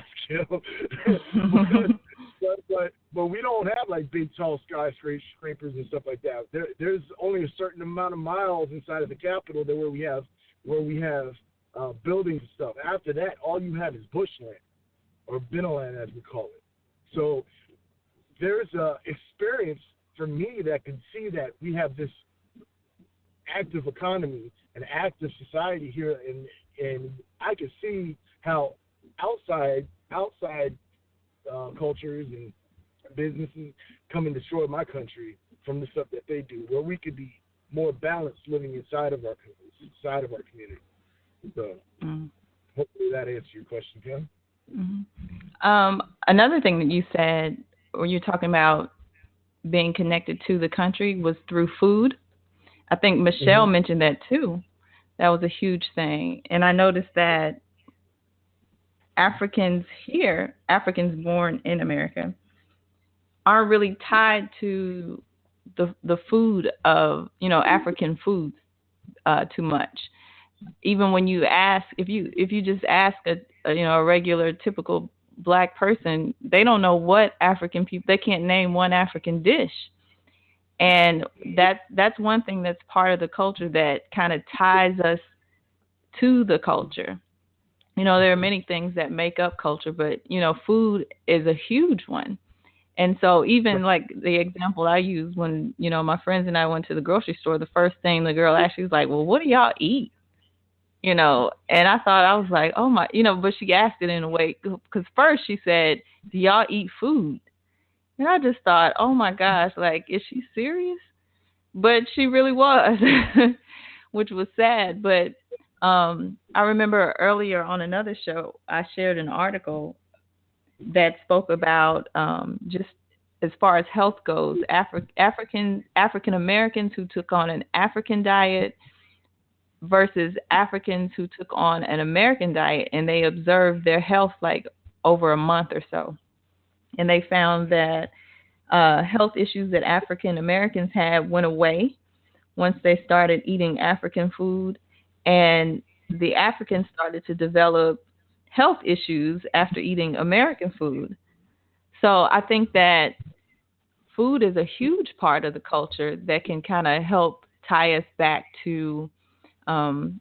but we don't have like big tall skyscrapers and stuff like that. There's only a certain amount of miles inside of the capital where we have buildings and stuff. After that, all you have is bushland or binnenland as we call it. So there's a experience for me that can see that we have this active economy, an active society here, and I can see how outside cultures and businesses come and destroy my country from the stuff that they do, where we could be more balanced living inside of our community. So hopefully that answers your question, Kim. Mm-hmm. Another thing that you said, when you're talking about being connected to the country, was through food. I think Michelle mentioned that too. That was a huge thing. And I noticed that Africans born in America, aren't really tied to the food of, African foods too much. Even when you ask, if you just ask a regular typical Black person, they don't know what African people. They can't name one African dish, and that's one thing that's part of the culture that kind of ties us to the culture. There are many things that make up culture, but food is a huge one. And so even like the example I use when my friends and I went to the grocery store, the first thing the girl asked, she was like, "Well, what do y'all eat?" And I thought, I was like, oh my, but she asked it in a way, because first she said, "Do y'all eat food?" And I just thought, oh my gosh, like, is she serious? But she really was, which was sad. But I remember earlier on another show, I shared an article that spoke about just as far as health goes, African Americans who took on an African diet versus Africans who took on an American diet, and they observed their health like over a month or so, and they found that health issues that African Americans had went away once they started eating African food, and the Africans started to develop health issues after eating American food. So I think that food is a huge part of the culture that can kind of help tie us back um,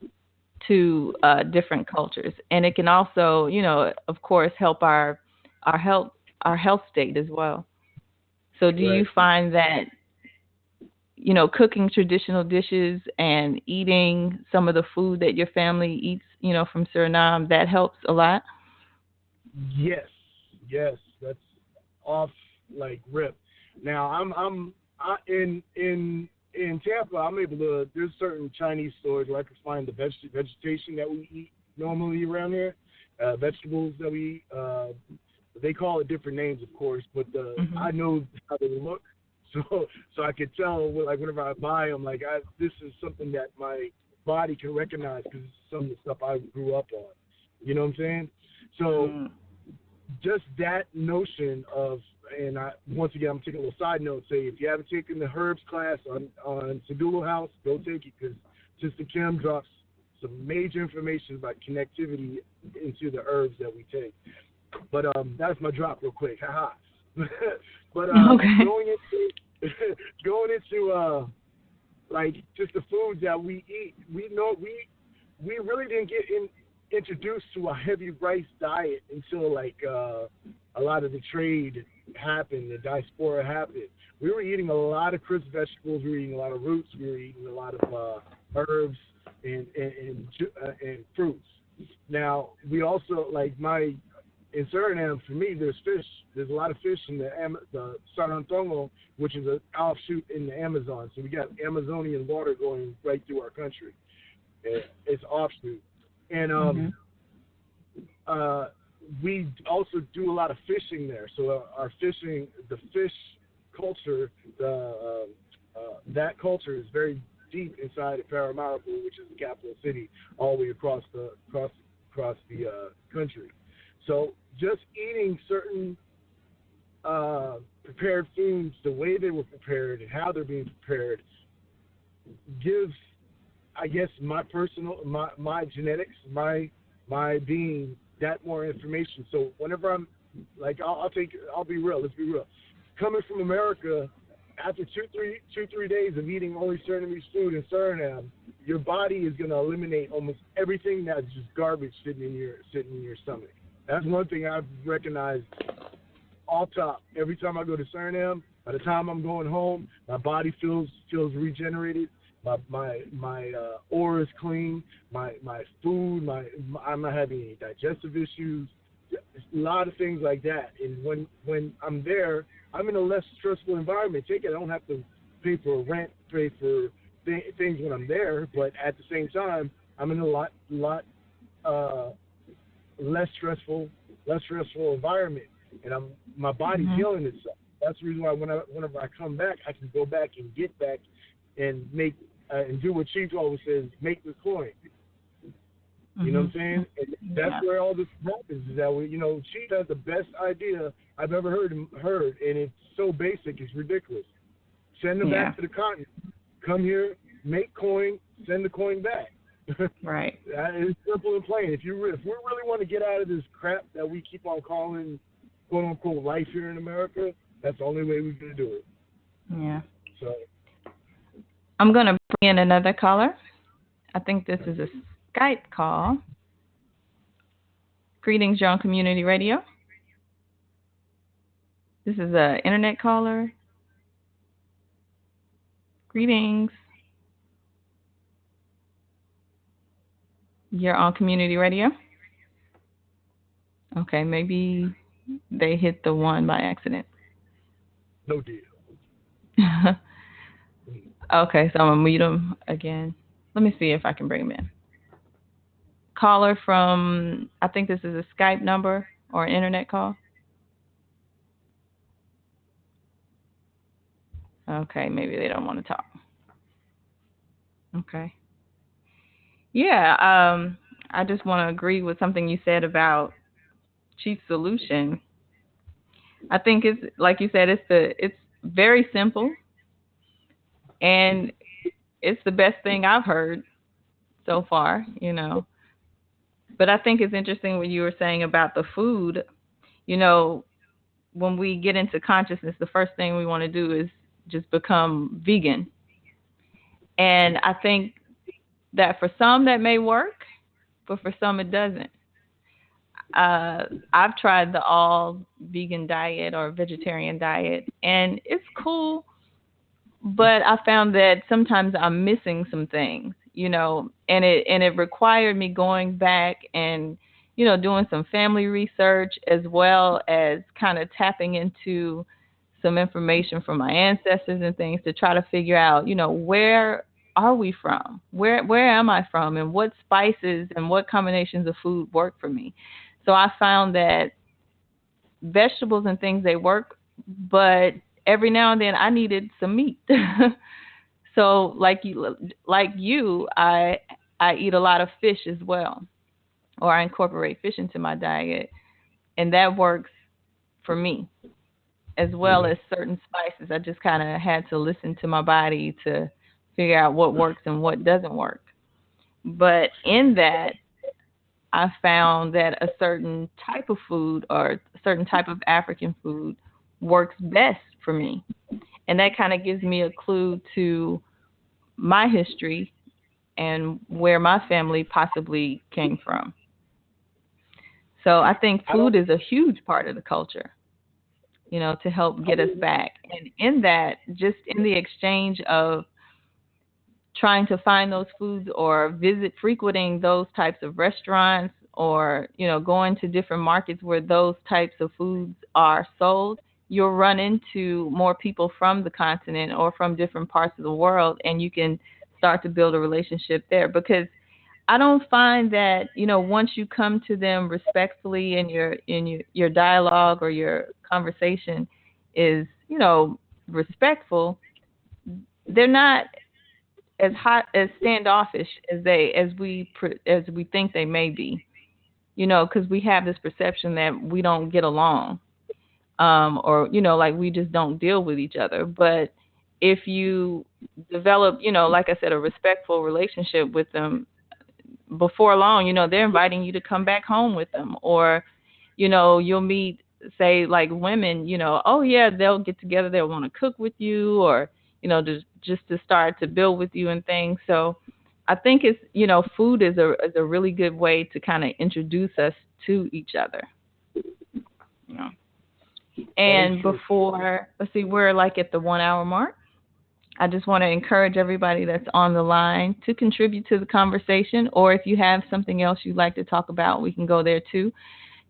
to different cultures, and it can also, of course, help our health our health state as well. So, do you Right. find that cooking traditional dishes and eating some of the food that your family eats, from Suriname, that helps a lot? Yes, yes, that's off like rip. Now in Tampa. I'm able to. There's certain Chinese stores where I can find the vegetation that we eat normally around here, vegetables that we eat. They call it different names, of course, but Hmm. I know how they look, so I could tell. Like whenever I buy them, like this is something that my body can recognize because it's some of the stuff I grew up on. You know what I'm saying? So Mm. just that notion of, and once again, I'm taking a little side note. Say if you haven't taken the herbs class on Sadulu House, go take it because Sister Kim drops some major information about connectivity into the herbs that we take. But that's my drop real quick. Haha. But Okay. going into going into like just the foods that we eat, we really didn't get introduced to a heavy rice diet until like a lot of the trade happened, the diaspora happened. We were eating a lot of crisp vegetables. We were eating a lot of roots. We were eating a lot of herbs and fruits. Now we also like my in Suriname, for me, there's fish. There's a lot of fish in the Sarantongo, which is an offshoot in the Amazon. So we got Amazonian water going right through our country. It's offshoot, and Hmm. uh, we also do a lot of fishing there. So our fishing, the fish culture, that culture is very deep inside of Paramaribo, which is the capital city, all the way across the country. So just eating certain prepared foods, the way they were prepared and how they're being prepared, gives, I guess, my genetics, my being that more information. So whenever I'm like, I'll be real. Let's be real. Coming from America, after two, 3 days of eating only Surinamese food in Suriname, your body is going to eliminate almost everything that's just garbage sitting in your stomach. That's one thing I've recognized all top. Every time I go to Suriname, by the time I'm going home, my body feels regenerated. My aura is clean. My food, I'm not having any digestive issues. A lot of things like that. And when I'm there, I'm in a less stressful environment. Take it, I don't have to pay for rent, pay for things when I'm there. But at the same time, I'm in a lot uh, less stressful environment, and my body's Hmm. healing itself. That's the reason why whenever I come back, I can go back and get back and make and do what Chief always says, make the coin. You know Hmm. what I'm saying? And that's Yeah. where all this happens. Is that Chief has the best idea I've ever heard, and it's so basic, it's ridiculous. Send them Yeah. back to the continent. Come here, make coin, send the coin back. Right. It's simple and plain. If we really want to get out of this crap that we keep on calling "quote unquote" life here in America, that's the only way we're gonna do it. Yeah. So I'm gonna bring in another caller. I think this is a Skype call. Greetings, you're on Community Radio. This is a internet caller. Greetings. You're on Community Radio. Okay, maybe they hit the one by accident. no deal. Okay, so I'm gonna mute them again. Let me see if I can bring them in. caller from, I think this is a Skype number or an internet call. Okay, maybe they don't want to talk. Okay. Yeah, I just want to agree with something you said about Chief Solution. I think it's like you said, it's very simple and it's the best thing I've heard so far, you know. But I think it's interesting what you were saying about the food. You know, when we get into consciousness, the first thing we want to do is just become vegan. And I think that for some that may work, but for some it doesn't. I've tried the all vegan diet or vegetarian diet, and it's cool, but I found that sometimes I'm missing some things, you know, and it required me going back and doing some family research as well as kind of tapping into some information from my ancestors and things to try to figure out, where are we from? Where am I from? And what spices and what combinations of food work for me? So I found that vegetables and things they work, but every now and then I needed some meat. So like you, I eat a lot of fish as well, or I incorporate fish into my diet, and that works for me as well as certain spices. I just kind of had to listen to my body to figure out what works and what doesn't work. But in that, I found that a certain type of food or a certain type of African food works best for me. And that kind of gives me a clue to my history and where my family possibly came from. So I think food is a huge part of the culture, to help get us back. And in that, just in the exchange of trying to find those foods or frequenting those types of restaurants or, going to different markets where those types of foods are sold, you'll run into more people from the continent or from different parts of the world, and you can start to build a relationship there. Because I don't find that, once you come to them respectfully in your dialogue or your conversation is, respectful, they're not as hot as standoffish as we think they may be, because we have this perception that we don't get along, or like we just don't deal with each other. But if you develop, like I said, a respectful relationship with them, before long, they're inviting you to come back home with them, or you'll meet, say, like women, oh yeah, they'll get together, they'll want to cook with you, or just to start to build with you and things. So I think it's, food is a really good way to kind of introduce us to each other. And before, let's see, we're like at the 1 hour mark. I just want to encourage everybody that's on the line to contribute to the conversation, or if you have something else you'd like to talk about, we can go there too.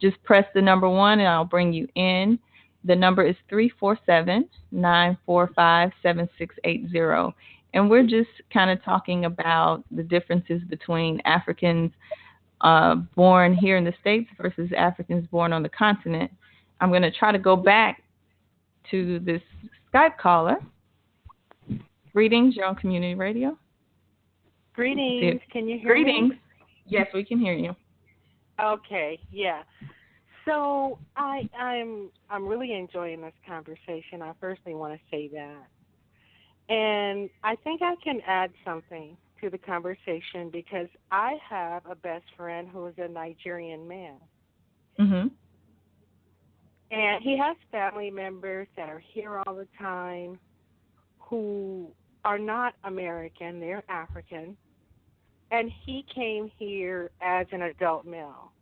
Just press the number 1 and I'll bring you in. The number is 347-945-7680. And we're just kind of talking about the differences between Africans born here in the States versus Africans born on the continent. I'm going to try to go back to this Skype caller. Greetings, you're on Community Radio. Greetings, can you hear me? Greetings. Yes, we can hear you. Okay, yeah. So I'm really enjoying this conversation. I firstly want to say that. And I think I can add something to the conversation because I have a best friend who is a Nigerian man. Mm-hmm. And he has family members that are here all the time who are not American, they're African. And he came here as an adult male.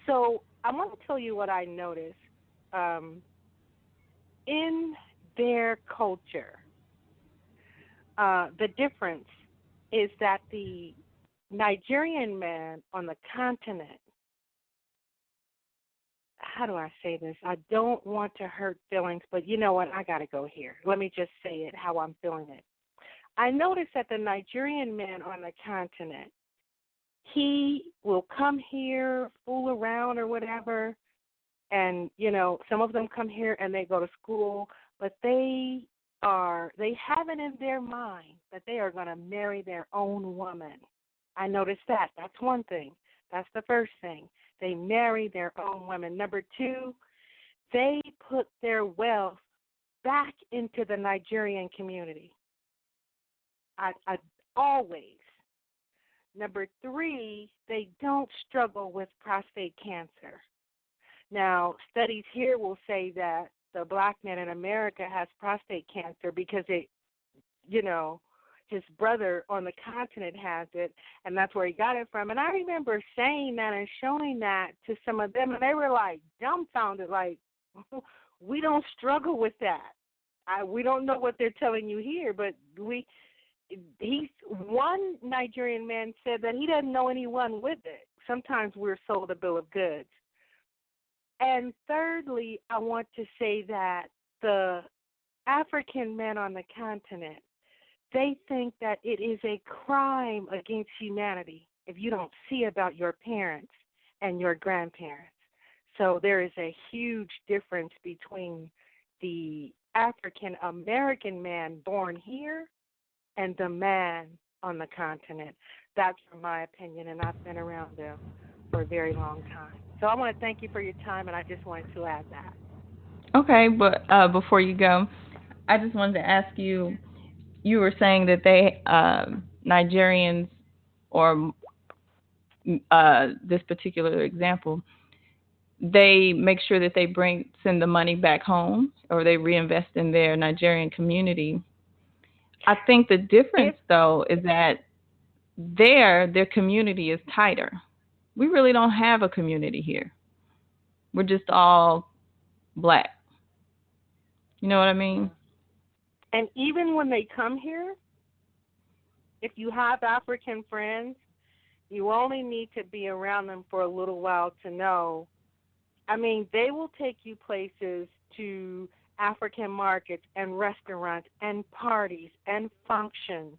So I want to tell you what I noticed. In their culture, the difference is that the Nigerian man on the continent, how do I say this? I don't want to hurt feelings, but you know what? I got to go here. Let me just say it how I'm feeling it. I noticed that the Nigerian man on the continent, he will come here, fool around or whatever, and, some of them come here and they go to school, but they have it in their mind that they are going to marry their own woman. I noticed that. That's one thing. That's the first thing. They marry their own women. Number two, they put their wealth back into the Nigerian community. I always. Number three, they don't struggle with prostate cancer. Now, studies here will say that the black man in America has prostate cancer because his brother on the continent has it, and that's where he got it from. And I remember saying that and showing that to some of them, and they were like dumbfounded, like, we don't struggle with that. We don't know what they're telling you here, but one Nigerian man said that he doesn't know anyone with it. Sometimes we're sold a bill of goods. And thirdly, I want to say that the African men on the continent, they think that it is a crime against humanity if you don't see about your parents and your grandparents. So there is a huge difference between the African American man born here and the man on the continent. That's from my opinion, and I've been around them for a very long time. So I want to thank you for your time, and I just wanted to add that. Okay, but before you go, I just wanted to ask you, you were saying that they, Nigerians, or this particular example, they make sure that they send the money back home, or they reinvest in their Nigerian community. I think the difference, though, is that their community is tighter. We really don't have a community here. We're just all black. You know what I mean? And even when they come here, if you have African friends, you only need to be around them for a little while to know. I mean, they will take you places to African markets and restaurants and parties and functions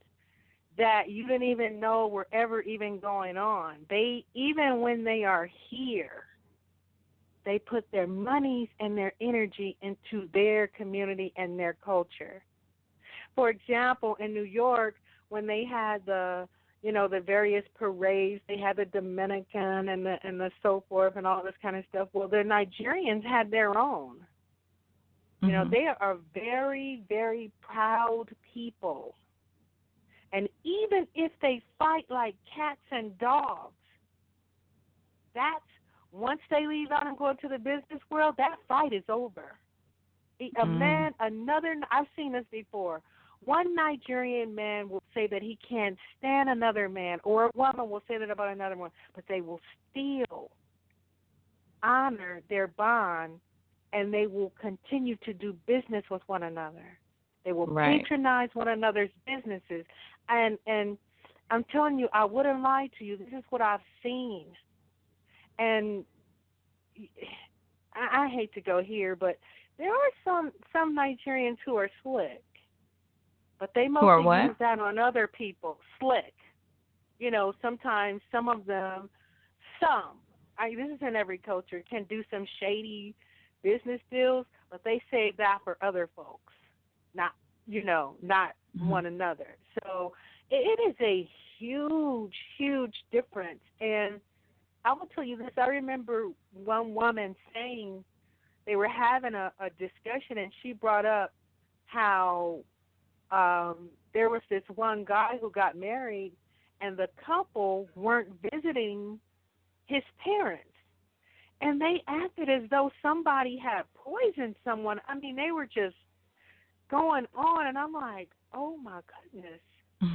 that you didn't even know were ever even going on. Even when they are here, they put their monies and their energy into their community and their culture. For example, in New York, when they had the various parades, they had the Dominican and the so forth and all this kind of stuff. Well, the Nigerians had their own. Mm-hmm. They are very, very proud people. And even if they fight like cats and dogs, once they leave out and go into the business world, that fight is over. I've seen this before. One Nigerian man will say that he can't stand another man, or a woman will say that about another one, but they will still honor their bond, and they will continue to do business with one another. They will patronize one another's businesses. And I'm telling you, I wouldn't lie to you. This is what I've seen. And I hate to go here, but there are some Nigerians who are slick. But they mostly use that on other people. Slick. Sometimes some of them, this is in every culture, can do some shady business deals, but they save that for other folks, not one another. So it is a huge, huge difference. And I will tell you this. I remember one woman saying they were having a discussion, and she brought up how there was this one guy who got married, and the couple weren't visiting his parents. And they acted as though somebody had poisoned someone. I mean, they were just going on, and I'm like, oh, my goodness.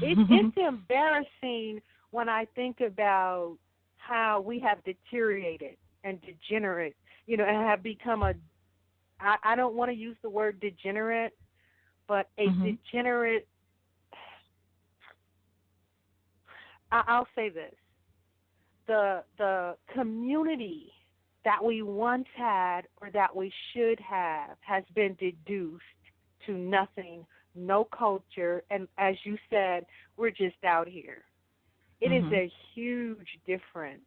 It's embarrassing when I think about how we have deteriorated and degenerate, and have become I don't want to use the word degenerate, but a degenerate, I'll say this, the community that we once had or that we should have has been deduced to nothing, no culture, and as you said, we're just out here. It is a huge difference,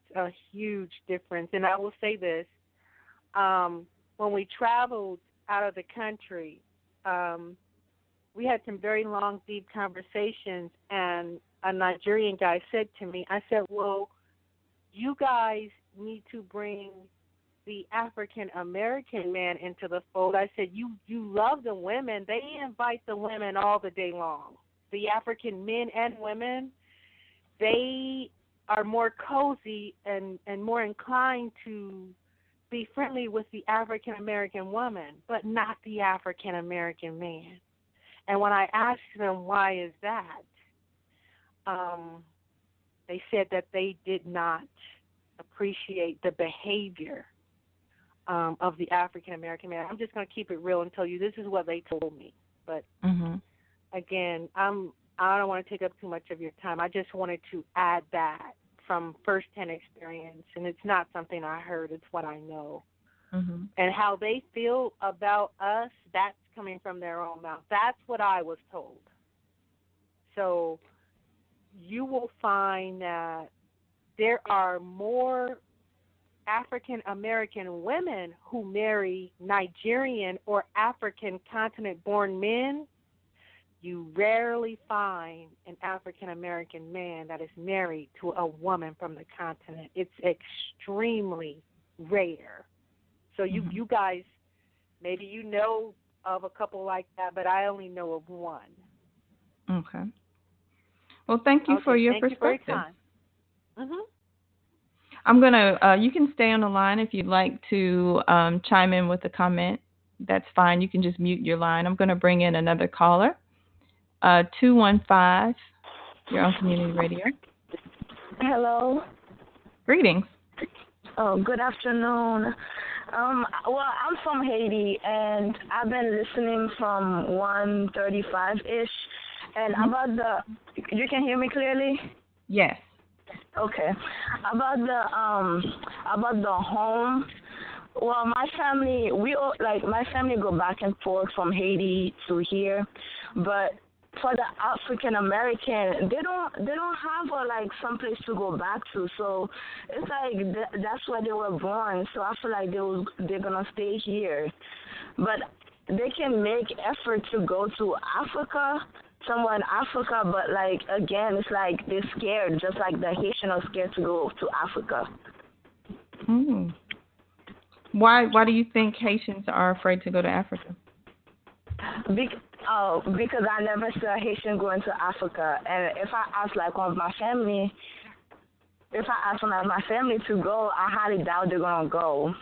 And I will say this, when we traveled out of the country, we had some very long, deep conversations, and a Nigerian guy said to me, I said, well, you guys need to bring the African-American man into the fold. I said, you love the women. They invite the women all the day long. The African men and women, they are more cozy and more inclined to be friendly with the African-American woman, but not the African-American man. And when I asked them why is that, they said that they did not appreciate the behavior of the African-American man. I'm just going to keep it real and tell you this is what they told me. But, again, I don't want to take up too much of your time. I just wanted to add that from first-hand experience, and it's not something I heard. It's what I know. And how they feel about us, that's coming from their own mouth. That's what I was told. So you will find that there are more African-American women who marry Nigerian or African continent-born men. You rarely find an African-American man that is married to a woman from the continent. It's extremely rare. So you guys, maybe you know of a couple like that, but I only know of one. Okay. Well, thank you for your perspective. Thank you for your time. I'm going to, you can stay on the line if you'd like to chime in with a comment. That's fine. You can just mute your line. I'm going to bring in another caller. 215, you're on Community Radio. Hello. Greetings. Oh, good afternoon. Well, I'm from Haiti, and I've been listening from 1:35-ish. And about you can hear me clearly? Yes. Okay. About the home. Well, my family, my family go back and forth from Haiti to here, but for the African American, they don't have some place to go back to. So it's like that's where they were born. So I feel like they're gonna stay here, but they can make effort to go to Africa, somewhere in Africa. But again, it's like they're scared, just like the Haitian are scared to go to Africa. Why do you think Haitians are afraid to go to Africa? Because I never saw a Haitian going to Africa, and if I ask one of my family, to go, I highly doubt they're gonna go.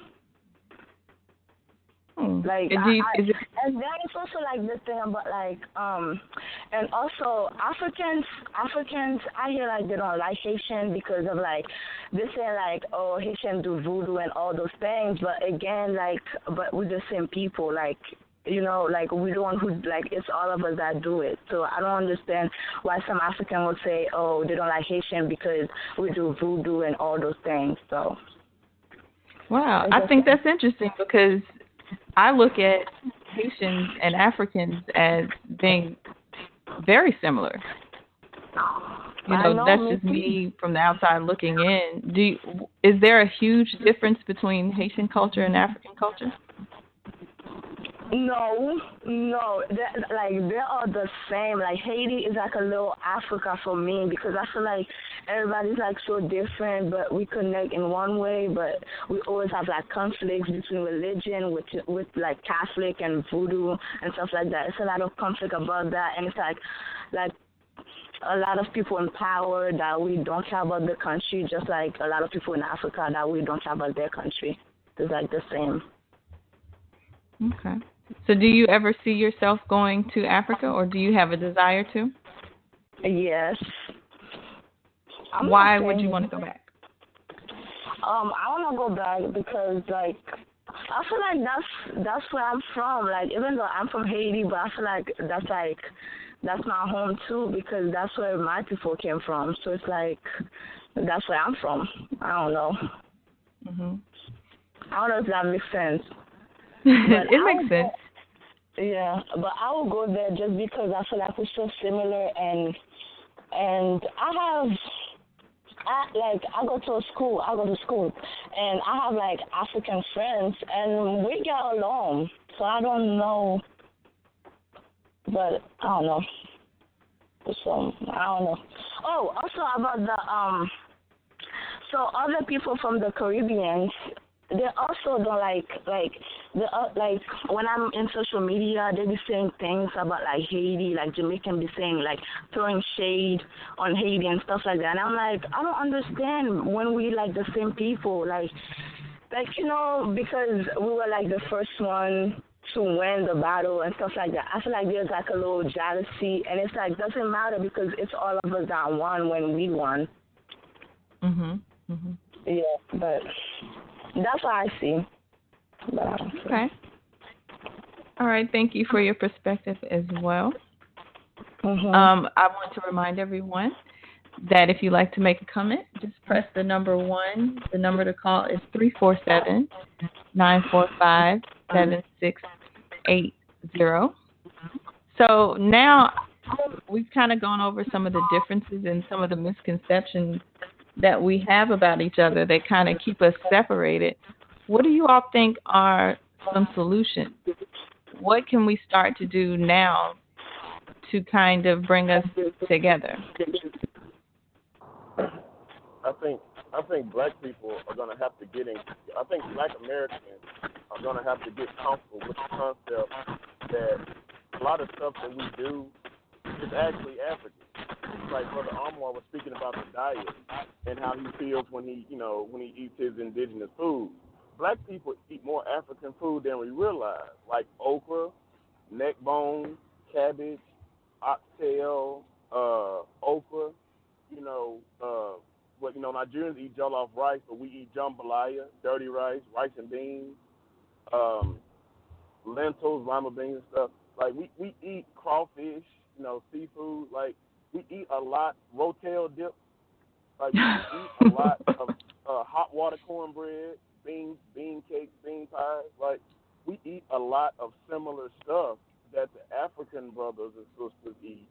And then it's also this thing about and also Africans, I hear they don't like Haitian because of they say oh, Haitian do voodoo and all those things, but again but we're the same people, we're the one who it's all of us that do it. So I don't understand why some African would say, oh, they don't like Haitian because we do voodoo and all those things. So wow, I think that's interesting because I look at Haitians and Africans as being very similar. That's just me from the outside looking in. Is there a huge difference between Haitian culture and African culture? No, they are the same. Haiti is a little Africa for me because I feel like everybody's so different, but we connect in one way. But we always have conflicts between religion, with Catholic and Voodoo and stuff like that. It's a lot of conflict about that, and it's like a lot of people in power that we don't have about the country, just like a lot of people in Africa that we don't have about their country. It's the same. Okay. So do you ever see yourself going to Africa, or do you have a desire to? Yes. Why would you want to go back? I want to go back because, I feel like that's where I'm from. Even though I'm from Haiti, but I feel like that's my home too because that's where my people came from. So it's that's where I'm from. I don't know. I don't know if that makes sense. It makes sense. Yeah, but I will go there just because I feel like we're so similar, and I I go to school. I go to school, and I have like African friends, and we get along. So I don't know, but I don't know. So I don't know. Oh, also about the. So other people from the Caribbean, they also don't like when I'm in social media, they be saying things about like Haiti, like Jamaican be saying like throwing shade on Haiti and stuff like that. And I'm like, I don't understand when we like the same people, like because we were like the first one to win the battle and stuff like that. I feel like there's like a little jealousy, and it's like doesn't matter because it's all of us that won when we won. Mhm. Mhm. Yeah, but that's what I see. But, Okay. All right. Thank you for your perspective as well. I want to remind everyone that if you'd like to make a comment, just press the number 1. The number to call is 347-945-7680. So now we've kind of gone over some of the differences and some of the misconceptions that we have about each other that kind of keep us separated. What do you all think are some solutions? What can we start to do now to kind of bring us together? I think black people are gonna have to get in. I think black Americans are gonna have to get comfortable with the concept that a lot of stuff that we do is actually African. Like Brother Armour was speaking about the diet and how he feels when he eats his indigenous food. Black people eat more African food than we realize, like okra, neck bone, cabbage, oxtail, okra. You know, Nigerians eat jollof rice, but we eat jambalaya, dirty rice and beans, um, lentils, lima beans and stuff. Like we eat crawfish, seafood. Like we eat a lot rotel dip. Like we eat a lot of hot water cornbread, bean cakes, bean pies. Like we eat a lot of similar stuff that the African brothers and sisters eat.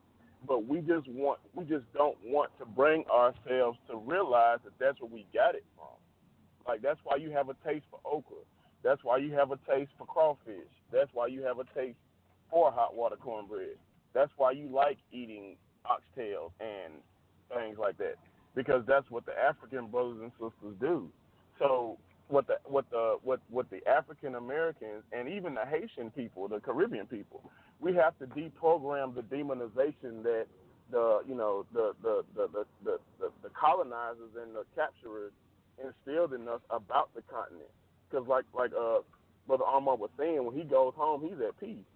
But we just don't want to bring ourselves to realize that that's where we got it from. Like that's why you have a taste for okra. That's why you have a taste for crawfish. That's why you have a taste for hot water cornbread. That's why you like eating oxtails and things like that because that's what the African brothers and sisters do. So what the African Americans and even the Haitian people, the Caribbean people, we have to deprogram the demonization that the colonizers and the capturers instilled in us about the continent. Because like Brother Armand was saying, when he goes home, he's at peace.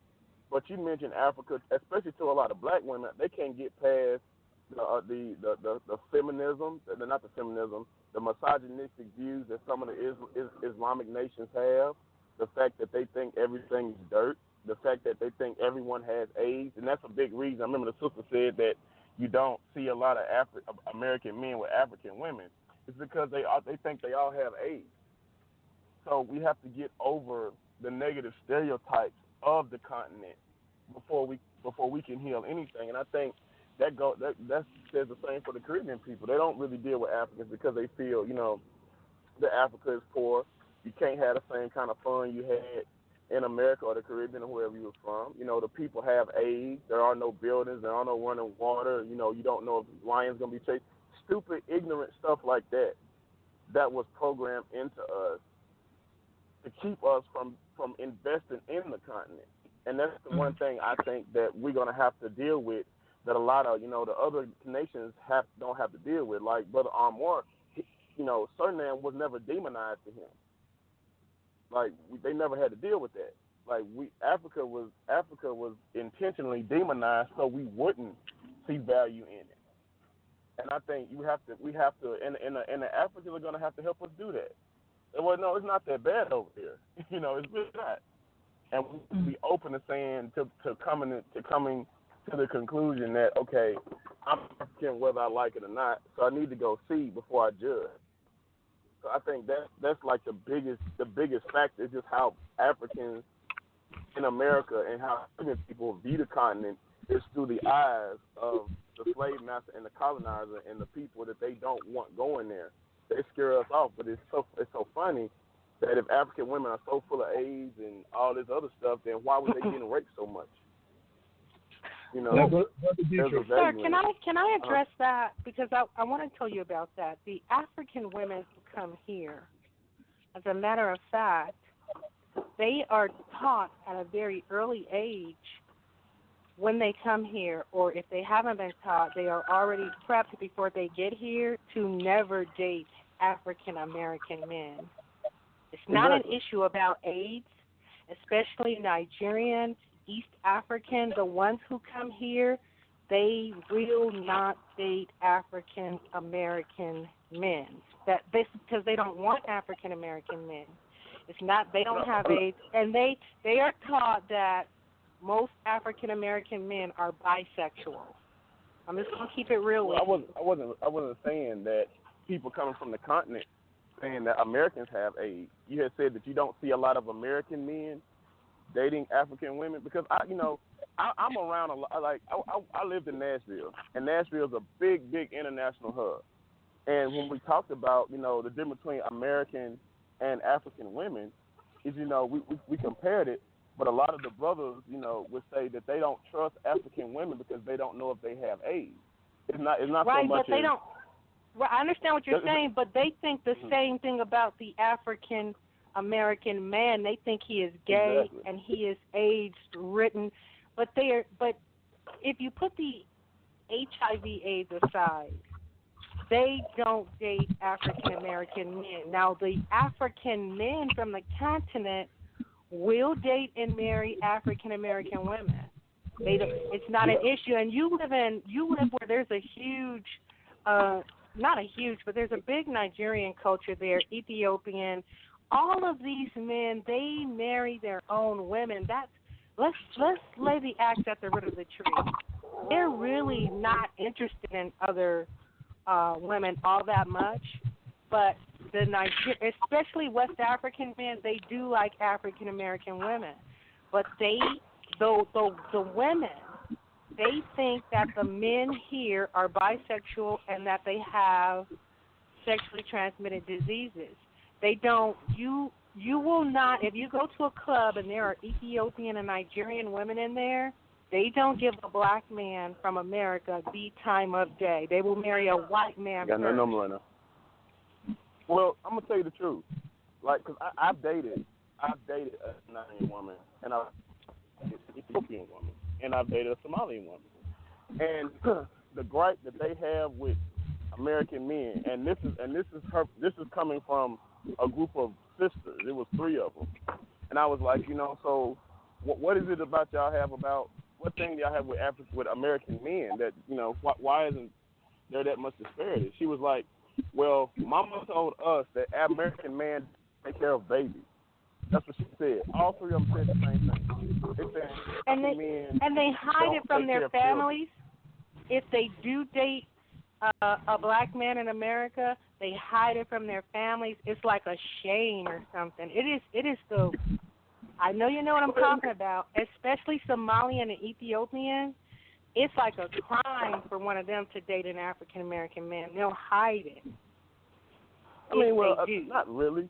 But you mentioned Africa, especially to a lot of black women, they can't get past the feminism, not the feminism, the misogynistic views that some of the Islamic nations have, the fact that they think everything is dirt, the fact that they think everyone has AIDS, and that's a big reason. I remember the sister said that you don't see a lot of American men with African women. It's because they think they all have AIDS. So we have to get over the negative stereotypes of the continent before we can heal anything. And I think that says the same for the Caribbean people. They don't really deal with Africans because they feel, that Africa is poor. You can't have the same kind of fun you had in America or the Caribbean or wherever you were from. The people have AIDS. There are no buildings. There are no running water. You don't know if lions going to be chased. Stupid, ignorant stuff like that was programmed into us to keep us from investing in the continent. And that's the one thing I think that we're going to have to deal with that a lot of, the other nations don't have to deal with. Like Brother Armour, Suriname was never demonized to him. Like they never had to deal with that. Like Africa was intentionally demonized so we wouldn't see value in it. And I think we have to, and the Africans are going to have to help us do that. Well, no, it's not that bad over here. It's really not. And we have to be open to saying to coming to the conclusion that okay, I'm African whether I like it or not, so I need to go see before I judge. So I think that's like the biggest factor is just how Africans in America and how African people view the continent is through the eyes of the slave master and the colonizer and the people that they don't want going there. They scare us off, but it's so funny that if African women are so full of AIDS and all this other stuff, then why were they getting raped so much? You know, sir, can I address that, because I want to tell you about that. The African women who come here, as a matter of fact, they are taught at a very early age when they come here, or if they haven't been taught, they are already prepped before they get here to never date African American men. It's not an issue about AIDS, especially Nigerian, East African. The ones who come here, they will not date African American men. Because they don't want African American men. It's not, they don't have AIDS, and they are taught that most African American men are bisexual. I'm just gonna keep it real with you. I wasn't saying that people coming from the continent saying that Americans have AIDS. You had said that you don't see a lot of American men dating African women, because I'm around a lot. Like I lived in Nashville, and Nashville is a big international hub. And when we talked about the difference between American and African women, is we compared it, but a lot of the brothers would say that they don't trust African women because they don't know if they have AIDS. It's not right, so much. But they don't. Well, I understand what you're saying, but they think the same thing about the African American man. They think he is gay and he is AIDS-ridden, but if you put the HIV/AIDS aside, they don't date African American men. Now, the African men from the continent will date and marry African American women. It's not an issue, and you live where there's a huge, not a huge, but there's a big Nigerian culture there, Ethiopian. All of these men, they marry their own women. Let's lay the axe at the root of the tree. They're really not interested in other women all that much, but especially West African men, they do like African American women, but the women, they think that the men here are bisexual and that they have sexually transmitted diseases. They don't. You will not, if you go to a club and there are Ethiopian and Nigerian women in there, they don't give a black man from America the time of day. They will marry a white man first. No number right now. Well, I'm gonna tell you the truth. Like, cause I've dated a Nigerian woman, and I've dated an Ethiopian woman, and I've dated a Somalian woman. And the gripe that they have with American men, and this is coming from a group of sisters. It was 3 of them, and I was like, so what is it about y'all have about? What thing do y'all have with American men that why isn't there that much disparity? She was like, well, Mama told us that American men take care of babies. That's what she said. All 3 of them said the same thing. They said and they hide it from their families. If they do date a black man in America, they hide it from their families. It's like a shame or something. It is the. I know you know what I'm talking about, especially Somalian and Ethiopian. It's like a crime for one of them to date an African American man. They'll hide it. Not really.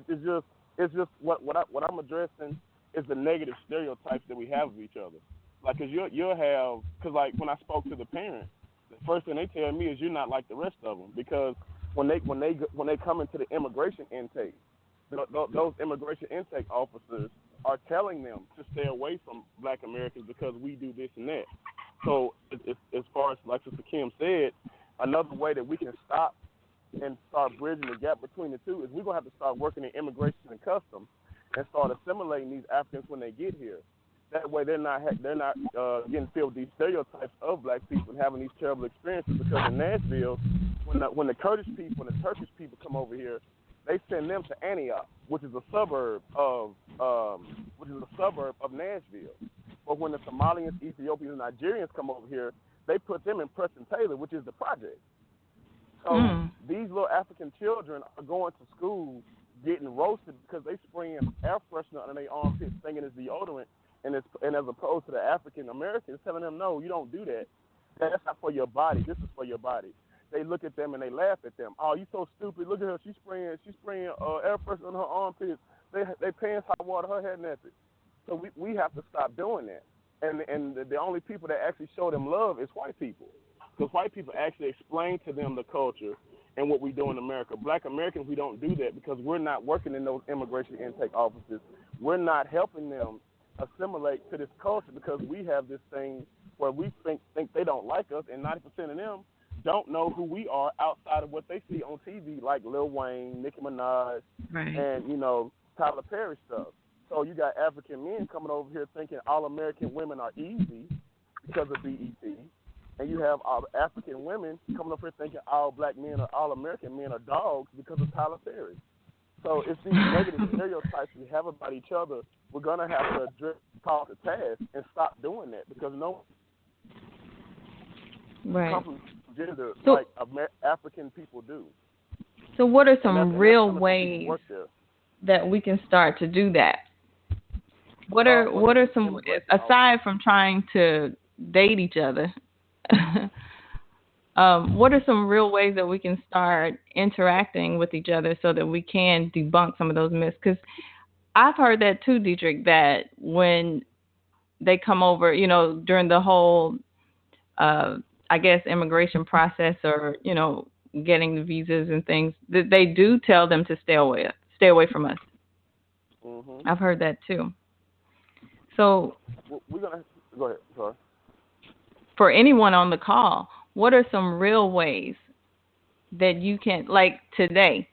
It's just what I'm addressing is the negative stereotypes that we have of each other. Like, cause you'll have, cause like when I spoke to the parents, the first thing they tell me is you're not like the rest of them, because when they come into the immigration intake, those immigration intake officers are telling them to stay away from black Americans because we do this and that. So as far as like Sister Kim said, another way that we can stop and start bridging the gap between the two is we're going to have to start working in immigration and customs and start assimilating these Africans when they get here. That way they're not getting filled with these stereotypes of black people and having these terrible experiences, because in Nashville, when the Kurdish people and the Turkish people come over here, they send them to Antioch, which is a suburb of Nashville. But when the Somalians, Ethiopians, and Nigerians come over here, they put them in Preston Taylor, which is the project. So these little African children are going to school getting roasted because they spraying air freshener under their armpits, thinking it's deodorant, and as opposed to the African Americans telling them, no, you don't do that. That's not for your body. This is for your body. They look at them and they laugh at them. Oh, you so stupid. Look at her. She's spraying air freshener on her armpits. They pants hot water her head naked. So we have to stop doing that. And the only people that actually show them love is white people. Because white people actually explain to them the culture and what we do in America. Black Americans, we don't do that because we're not working in those immigration intake offices. We're not helping them assimilate to this culture because we have this thing where we think they don't like us, and 90% of them don't know who we are outside of what they see on TV, like Lil Wayne, Nicki Minaj, Right. and, Tyler Perry stuff. So you got African men coming over here thinking all American women are easy because of BET. And you have African women coming up here thinking all black men or all American men are dogs because of Tyler Perry. So it's these negative stereotypes we have about each other. We're going to have to address, call to task, and stop doing that because no Right. come from gender So- like African people do. So what are And some that's real coming from people who ways work there. that we can start to do that? What are some, immigration aside from trying to date each other, what are some real ways that we can start interacting with each other so that we can debunk some of those myths? Because I've heard that too, Dietrich, that when they come over, during the whole, I guess, immigration process or, getting the visas and things, that they do tell them to stay away from us. Mm-hmm. I've heard that too. So We're going to go ahead. Sorry. for anyone on the call, what are some real ways that you can, like today,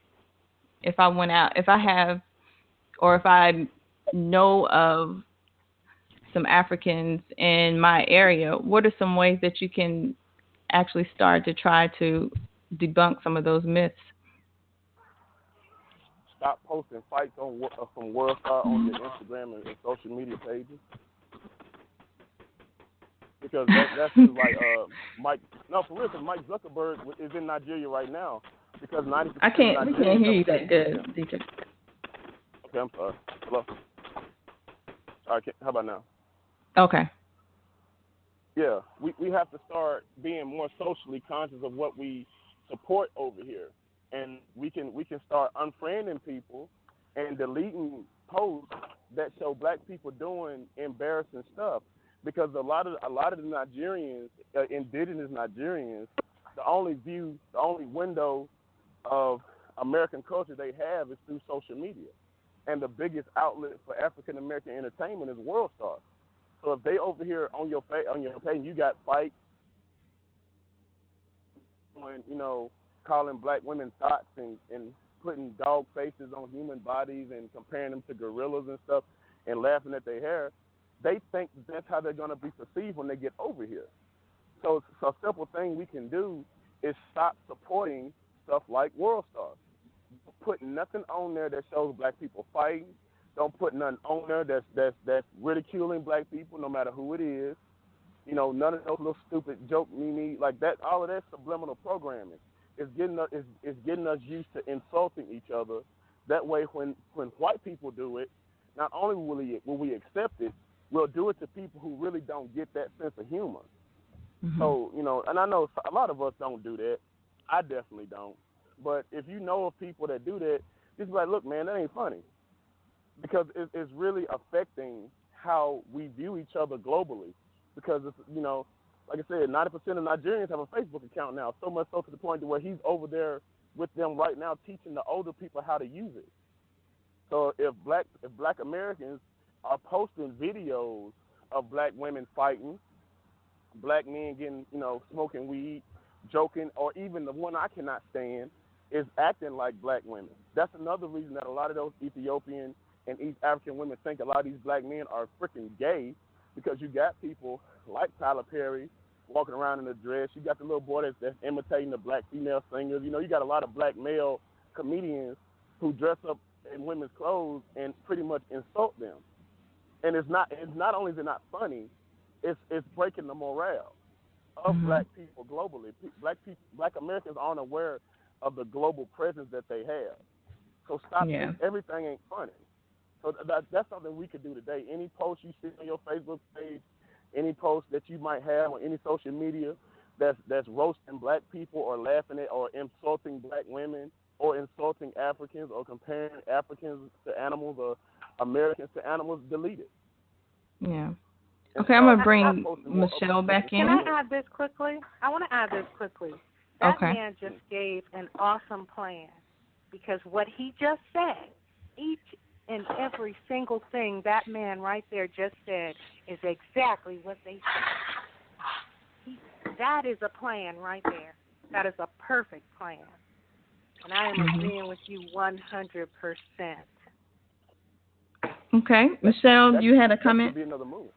if I went out, if I know of some Africans in my area, what are some ways that you can actually start to try to debunk some of those myths? Stop posting fights from World Star on your Instagram and social media pages. Because that's just like Mike. No, for real, because Mike Zuckerberg is in Nigeria right now. Because 90%. We can't hear you that good, DJ. Okay, I'm sorry. Hello. All right, how about now? Okay. Yeah, we have to start being more socially conscious of what we support over here, and we can start unfriending people and deleting posts that show black people doing embarrassing stuff. Because a lot of the Nigerians, indigenous Nigerians, the only window of American culture they have is through social media, and the biggest outlet for African American entertainment is World Star. So if they over here on your page, you got fights, when calling black women thoughts and putting dog faces on human bodies and comparing them to gorillas and stuff, and laughing at their hair. They think that's how they're going to be perceived when they get over here. So a simple thing we can do is stop supporting stuff like World Stars. Don't put nothing on there that shows black people fighting. Don't put nothing on there that's ridiculing black people, no matter who it is. None of those little stupid joke meme like that. All of that subliminal programming is getting us used to insulting each other. That way, when white people do it, not only will we accept it, we'll do it to people who really don't get that sense of humor. Mm-hmm. So, and I know a lot of us don't do that. I definitely don't. But if you know of people that do that, just be like, look, man, that ain't funny. Because it's really affecting how we view each other globally. Because, it's, like I said, 90% of Nigerians have a Facebook account now, so much so to the point where he's over there with them right now teaching the older people how to use it. So if black Americans are posting videos of black women fighting, black men getting, smoking weed, joking, or even the one I cannot stand is acting like black women. That's another reason that a lot of those Ethiopian and East African women think a lot of these black men are freaking gay, because you got people like Tyler Perry walking around in a dress. You got the little boy that's imitating the black female singers. You got a lot of black male comedians who dress up in women's clothes and pretty much insult them. And it's not only is it not funny, it's breaking the morale of mm-hmm. black people globally. Black Americans aren't aware of the global presence that they have. So stop. Yeah. Everything ain't funny. So that's something we could do today. Any post you see on your Facebook page, any post that you might have on any social media, that's roasting black people or laughing at or insulting black women or insulting Africans or comparing Africans to animals or Americans to animals, delete it. Yeah. And Okay, I'm start gonna start bring posting more Michelle back Can in. I add this quickly? I want to add this quickly. That Okay. man just gave an awesome plan because what he just said, each and every single thing that man right there just said is exactly what they said. That is a plan right there. That is a perfect plan. And I am agreeing with you 100%. Okay, Michelle, you had a That comment? could be another move.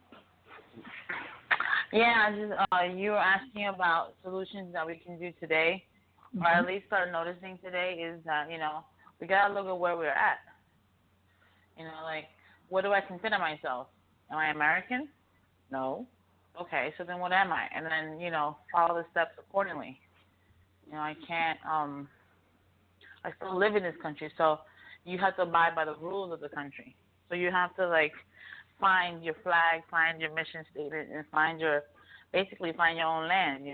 Yeah, just you were asking about solutions that we can do today, or at least start noticing today, is that, we gotta look at where we're at. Like, what do I consider myself? Am I American? No. Okay, so then what am I? And then, follow the steps accordingly. I can't, I still live in this country, so you have to abide by the rules of the country. So you have to, find your flag, find your mission statement, and basically find your own land,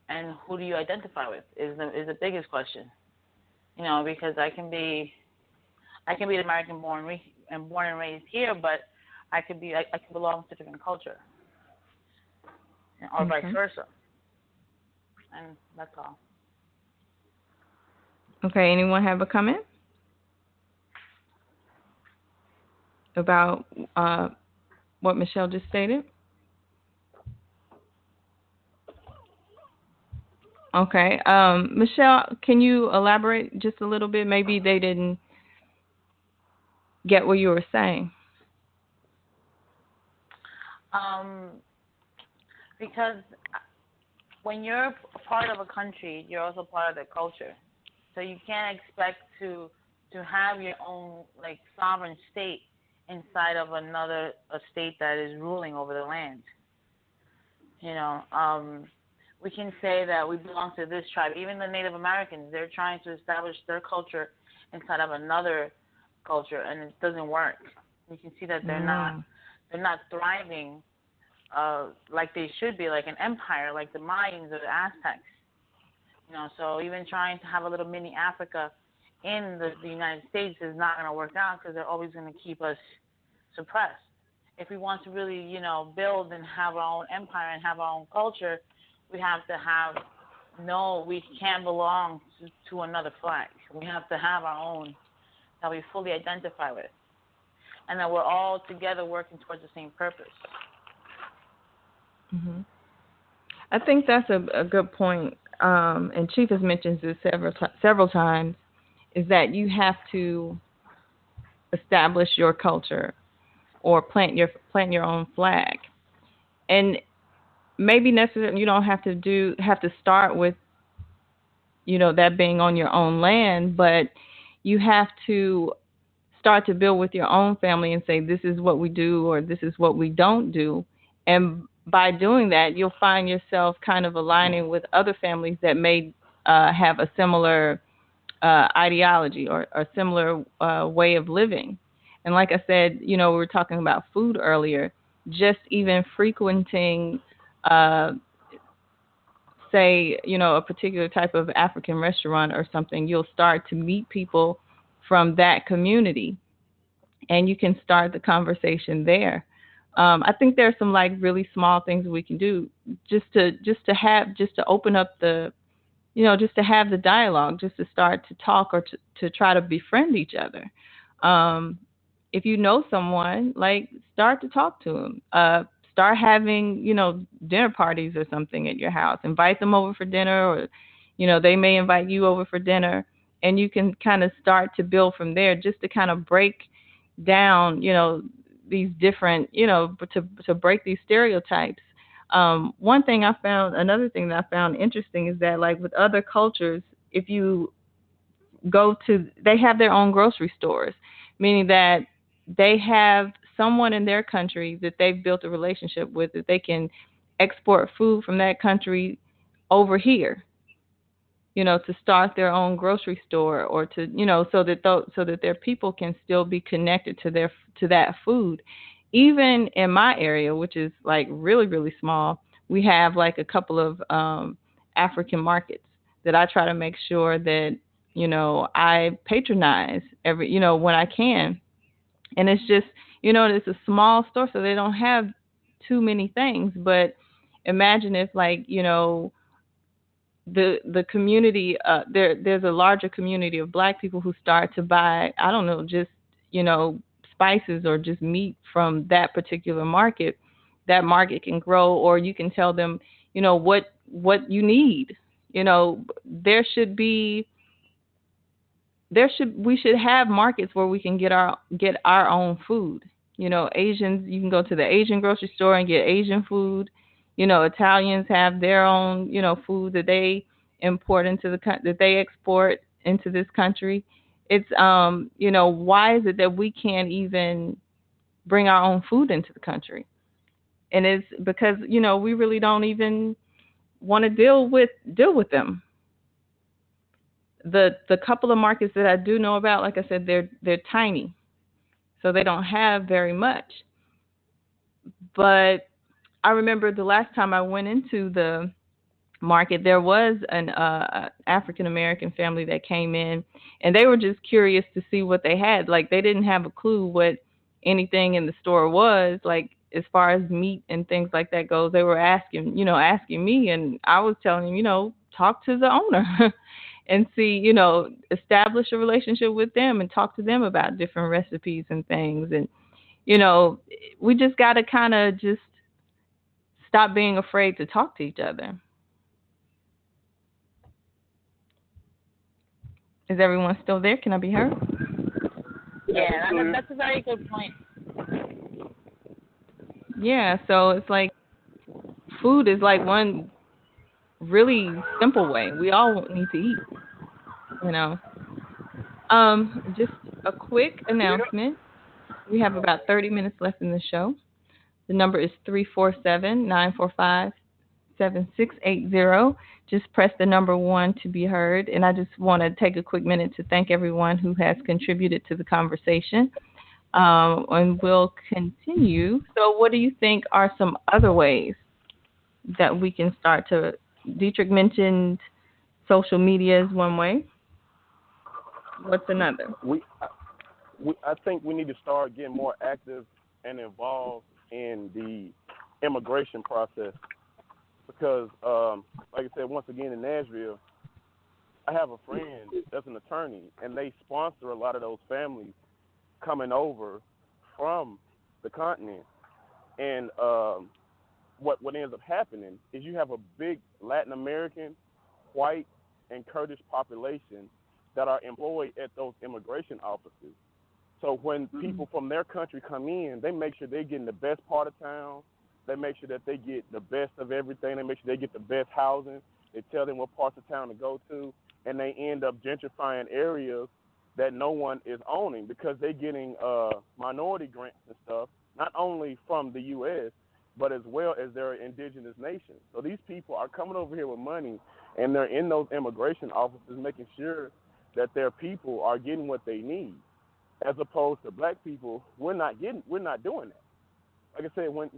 And who do you identify with is the biggest question, because I can be an American born and raised here, but I could belong to a different culture, or vice versa, and that's all. Okay, anyone have a comment about what Michelle just stated? Okay, Michelle, can you elaborate just a little bit? Maybe they didn't get what you were saying. Because when you're a part of a country, you're also part of the culture. So you can't expect to have your own sovereign state inside of a state that is ruling over the land. We can say that we belong to this tribe. Even the Native Americans, they're trying to establish their culture inside of another culture, and it doesn't work. You can see that they're not thriving like they should be, like an empire, like the Mayans or the Aztecs. So even trying to have a little mini Africa in the United States is not going to work out because they're always going to keep us suppressed. If we want to really, build and have our own empire and have our own culture, we have to we can't belong to another flag. We have to have our own that we fully identify with, and that we're all together working towards the same purpose. I think that's a good point, and Chief has mentioned this several times, is that you have to establish your culture or plant your own flag, and maybe necessarily you don't have to start with that being on your own land, but you have to start to build with your own family and say this is what we do or this is what we don't do, and by doing that you'll find yourself kind of aligning with other families that may have a similar ideology or a similar way of living. And like I said, we were talking about food earlier. Just even frequenting, say, a particular type of African restaurant or something, you'll start to meet people from that community, and you can start the conversation there. I think there's some really small things we can do just to open up the just to have the dialogue, just to start to talk or to try to befriend each other. If you know someone, start to talk to them. Start having, dinner parties or something at your house. Invite them over for dinner, or, they may invite you over for dinner, and you can kind of start to build from there, just to kind of break down, these different, to break these stereotypes. Another thing that I found interesting is that, with other cultures, if you they have their own grocery stores, meaning that they have someone in their country that they've built a relationship with, that they can export food from that country over here, to start their own grocery store, or to, so that their people can still be connected to that food. even in my area, which is like really, really small, we have like a couple of African markets that I try to make sure that, I patronize every, when I can. And it's just, it's a small store, so they don't have too many things. But imagine if, like, the community, there's a larger community of Black people who start to buy, I don't know, just, you know spices or just meat from that particular market. That market can grow, or you can tell them, what you need. There should be, we should have markets where we can get our own food. Asians, you can go to the Asian grocery store and get Asian food. Italians have their own, food that they import into that they export into this country. It's, why is it that we can't even bring our own food into the country? And it's because, we really don't even want to deal with them. The couple of markets that I do know about, like I said, they're tiny, so they don't have very much. But I remember the last time I went into the market, there was an African American family that came in, and they were just curious to see what they had. Like, they didn't have a clue what anything in the store was. Like, as far as meat and things like that goes, they were asking me, and I was telling them, talk to the owner. And see, establish a relationship with them and talk to them about different recipes and things. And, you know, we just got to kind of just stop being afraid to talk to each other. Is everyone still there? Can I be heard? Yeah, that's a very good point. Yeah, so it's like food is like one really simple way. We all need to eat, you know. Just a quick announcement. We have about 30 minutes left in the show. The number is 347-945-7680. Just press the number 1 to be heard. And I just want to take a quick minute to thank everyone who has contributed to the conversation. And we'll continue. So, what do you think are some other ways that we can start to? Dietrich mentioned social media is one way. What's another? I think we need to start getting more active and involved in the immigration process because, like I said, once again in Nashville, I have a friend that's an attorney, and they sponsor a lot of those families coming over from the continent. And what ends up happening is you have a big Latin American, white, and Kurdish population that are employed at those immigration offices. So when people from their country come in, they make sure they get in the best part of town. They make sure that they get the best of everything. They make sure they get the best housing. They tell them what parts of town to go to, and they end up gentrifying areas that no one is owning because they're getting minority grants and stuff, not only from the U.S., but as well as their indigenous nations. So these people are coming over here with money, and they're in those immigration offices making sure that their people are getting what they need. As opposed to black people, we're not doing that. Like I said, when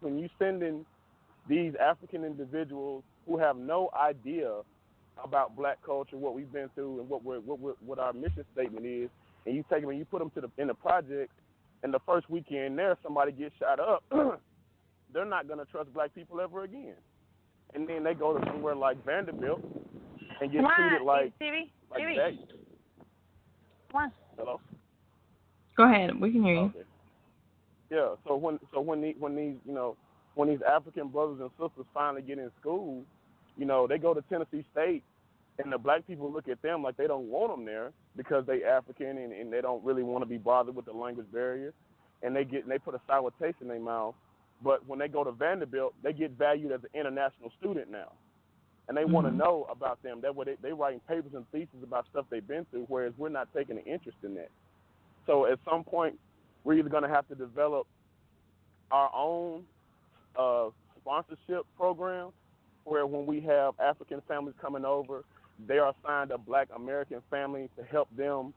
you send in these African individuals who have no idea about black culture, what we've been through, and what our mission statement is, and you take them and you put them in the project, and the first weekend there somebody gets shot up, they're not going to trust black people ever again. And then they go to somewhere like Vanderbilt and get treated like that. Come on. Hello? Go ahead. We can hear you. Okay. Yeah. So when these African brothers and sisters finally get in school, they go to Tennessee State, and the black people look at them like they don't want them there because they African and they don't really want to be bothered with the language barrier, and they put a sour taste in their mouth. But when they go to Vanderbilt, they get valued as an international student now, and they want to know about them. That way they writing papers and theses about stuff they've been through, whereas we're not taking an interest in that. So at some point, we're either going to have to develop our own sponsorship program where when we have African families coming over, they are assigned a black American family to help them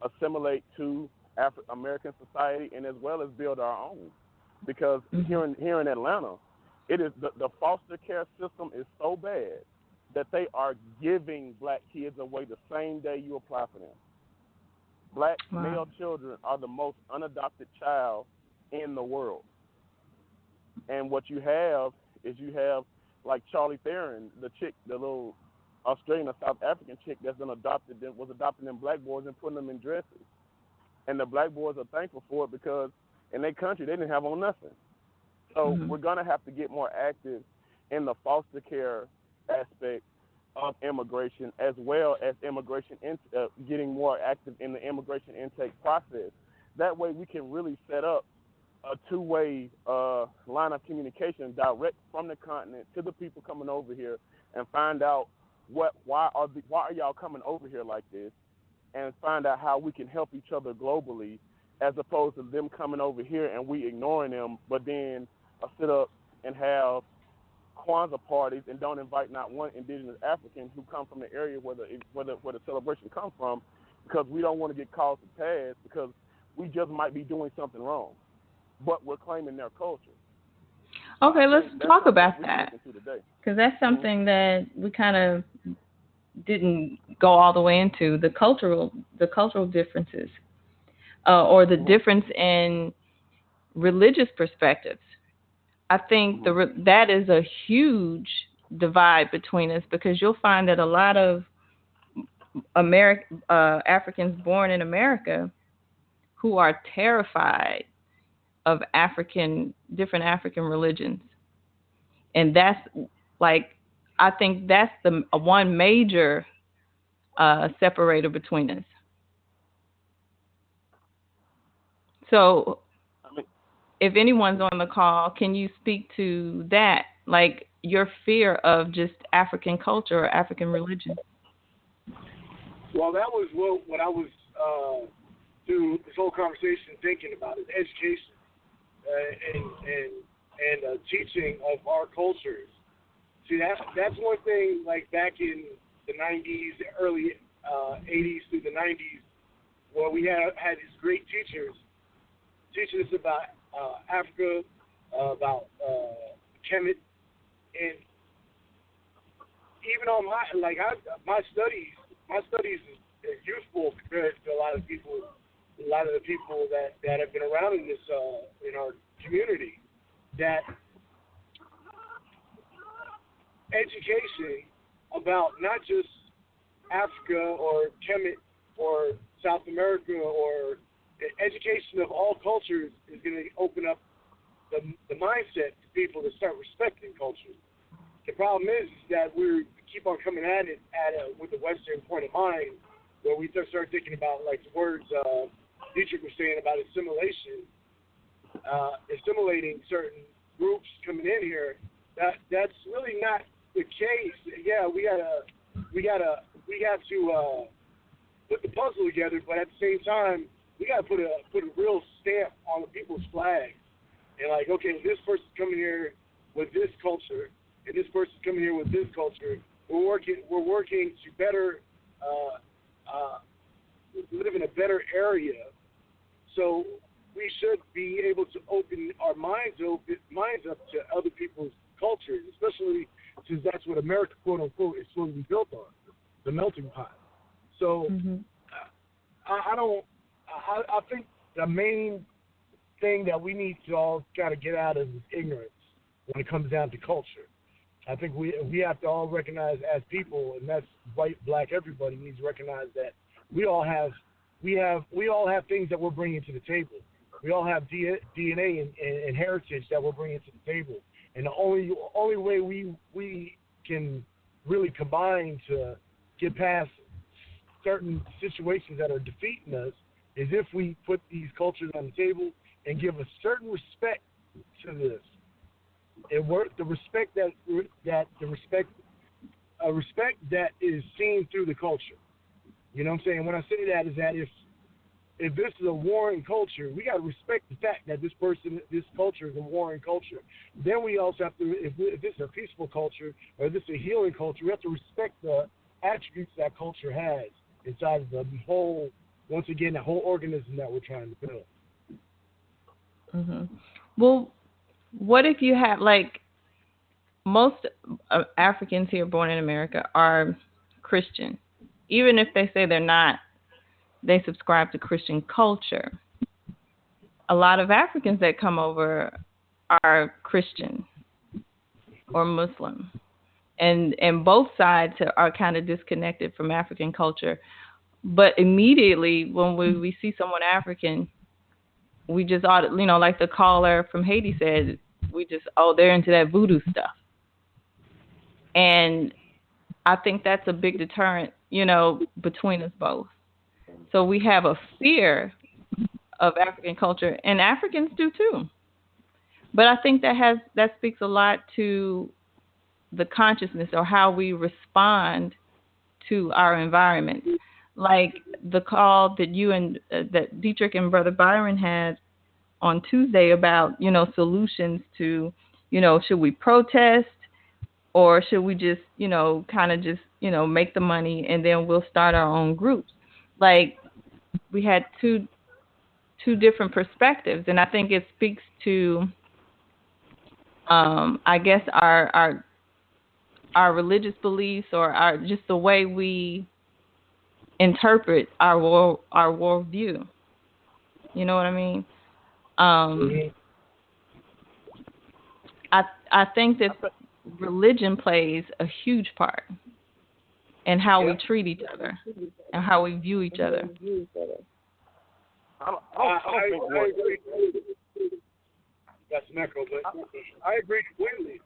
assimilate to American society and as well as build our own. because here in Atlanta, it is the foster care system is so bad that they are giving black kids away the same day you apply for them. Black male children are the most unadopted child in the world. And what you have is like Charlie Theron, the chick, the little Australian or South African chick that's been adopted, that was adopting them black boys and putting them in dresses. And the black boys are thankful for it because in their country they didn't have on nothing. So we're going to have to get more active in the foster care aspect of immigration, as well as getting more active in the immigration intake process. That way we can really set up a two-way line of communication direct from the continent to the people coming over here and find out why are y'all coming over here like this, and find out how we can help each other globally, as opposed to them coming over here and we ignoring them, but then sit up and have Kwanzaa parties and don't invite not one indigenous African who come from the area where the celebration comes from, because we don't want to get called to task because we just might be doing something wrong, but we're claiming their culture. Okay, let's talk about that, because that's something that we kind of didn't go all the way into, the cultural differences, or the difference in religious perspectives. I think that is a huge divide between us, because you'll find that a lot of Africans born in America who are terrified of different African religions. And that's I think that's the one major separator between us. So if anyone's on the call, can you speak to that, like your fear of just African culture or African religion? Well, that was what I was through this whole conversation thinking about, is education and teaching of our cultures. See, that's one thing. Like back in the 90s, early 80s through the 90s, where we had these great teachers teaching us about Africa, about Kemet, and even on my studies is useful compared to a lot of the people that have been around in this in our community. That education about not just Africa or Kemet or South America, or education of all cultures, is going to open up the mindset to people to start respecting culture. The problem is that we keep on coming at it with the Western point of mind, where we start thinking about, like the words Dietrich was saying about assimilation, assimilating certain groups coming in here. That's really not the case. Yeah, we have to put the puzzle together, but at the same time, we got to put a real stamp on the people's flag. And like, okay, this person's coming here with this culture, and this person's coming here with this culture. We're working to better live in a better area. So we should be able to open our minds up to other people's cultures, especially since that's what America, quote unquote, is supposed to be built on, the melting pot. So I think the main thing that we need to all kind of get out of is ignorance when it comes down to culture. I think we have to all recognize as people, and that's white, black, everybody needs to recognize that we all have things that we're bringing to the table. We all have DNA and heritage that we're bringing to the table, and the only way we can really combine to get past certain situations that are defeating us is if we put these cultures on the table and give a certain respect to this. And the respect that is seen through the culture. You know what I'm saying? When I say that is that if this is a warring culture, we got to respect the fact that this culture is a warring culture. Then we also have to, if this is a peaceful culture or this is a healing culture, we have to respect the attributes that culture has inside of the whole, once again, the whole organism that we're trying to build. Well, what if you have like most Africans here born in America are Christian, even if they say they're not. They subscribe to Christian culture. A lot of Africans that come over are Christian or Muslim, and both sides are kind of disconnected from African culture. But immediately when we see someone African, we just ought, like the caller from Haiti said, we just, oh, they're into that voodoo stuff. And I think that's a big deterrent, between us both. So we have a fear of African culture, and Africans do too. But I think that speaks a lot to the consciousness or how we respond to our environment. Like the call that you and that Dietrich and Brother Byron had on Tuesday about, solutions to, should we protest or should we just, kind of just, make the money and then we'll start our own groups. Like we had two different perspectives, and I think it speaks to, I guess our religious beliefs or our just the way we interpret our worldview. You know what I mean? I think that religion plays a huge part in how we treat each other and how we view each other. I agree. That's an echo, but I agree completely.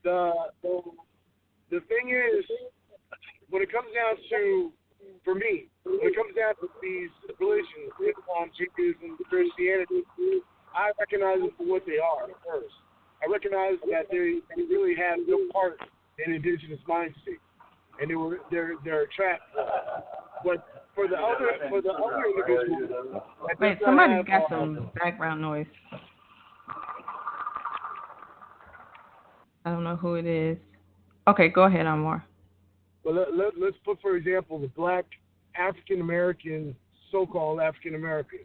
The thing is, when it comes down to, for me, when it comes down to these religions, Islam, Judaism, Christianity, I recognize them for what they are first. I recognize that they really have no part in indigenous mind state, and they're trapped. But for the other individuals, wait, somebody's got some background noise. I don't know who it is. Okay, go ahead, Amor. Well, let's put, for example, the black African American, so-called African American.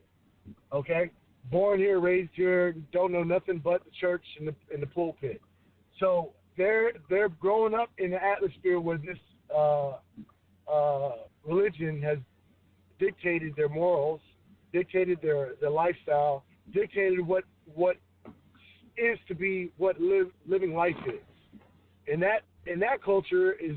Okay, born here, raised here, don't know nothing but the church and the pulpit. So they're growing up in the atmosphere where this religion has dictated their morals, dictated their lifestyle, dictated what is to be what living life is. And that culture is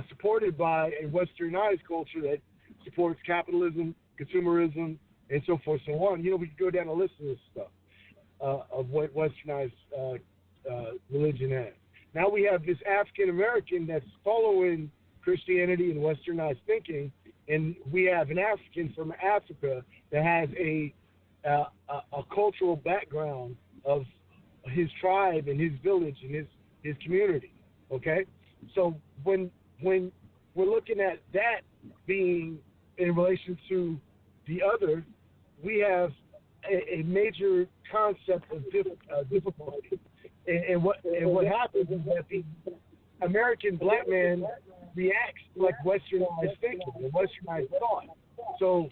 supported by a westernized culture that supports capitalism, consumerism, and so forth, so on. We could go down a list of this stuff of what westernized religion has. Now we have this African American that's following Christianity and westernized thinking, and we have an African from Africa that has a cultural background of his tribe and his village and his community. Okay, so when we're looking at that being in relation to the other, we have a major concept of difficulty. And what happens is that the American black man reacts like westernized thinking and westernized thought. So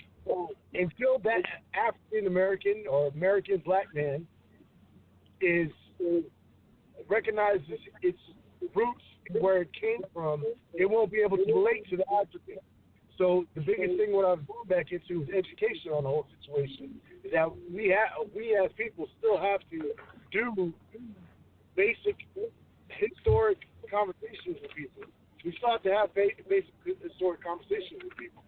until that African American or American black man is recognizes its roots and where it came from, it won't be able to relate to the African. So the biggest thing what I've gone back into is education on the whole situation. Is that we as people still have to do basic historic conversations with people. We still have to have basic historic conversations with people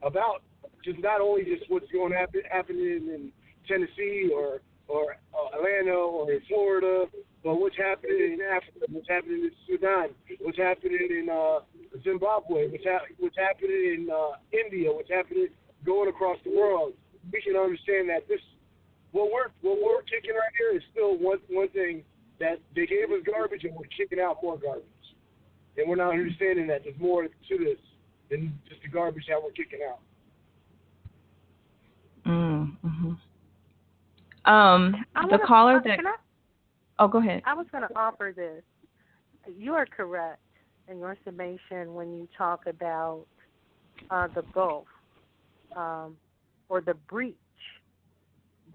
about just not only just what's going to happening in Tennessee or Atlanta or in Florida, but what's happening in Africa, what's happening in Sudan, what's happening in Zimbabwe, what's happening in India, what's happening going across the world. We can understand that what we're kicking right here is still one thing, that they gave us garbage and we're kicking out more garbage. And we're not understanding that there's more to this than just the garbage that we're kicking out. The caller that... Oh, go ahead. I was going to offer this. You are correct in your summation when you talk about the Gulf or the breach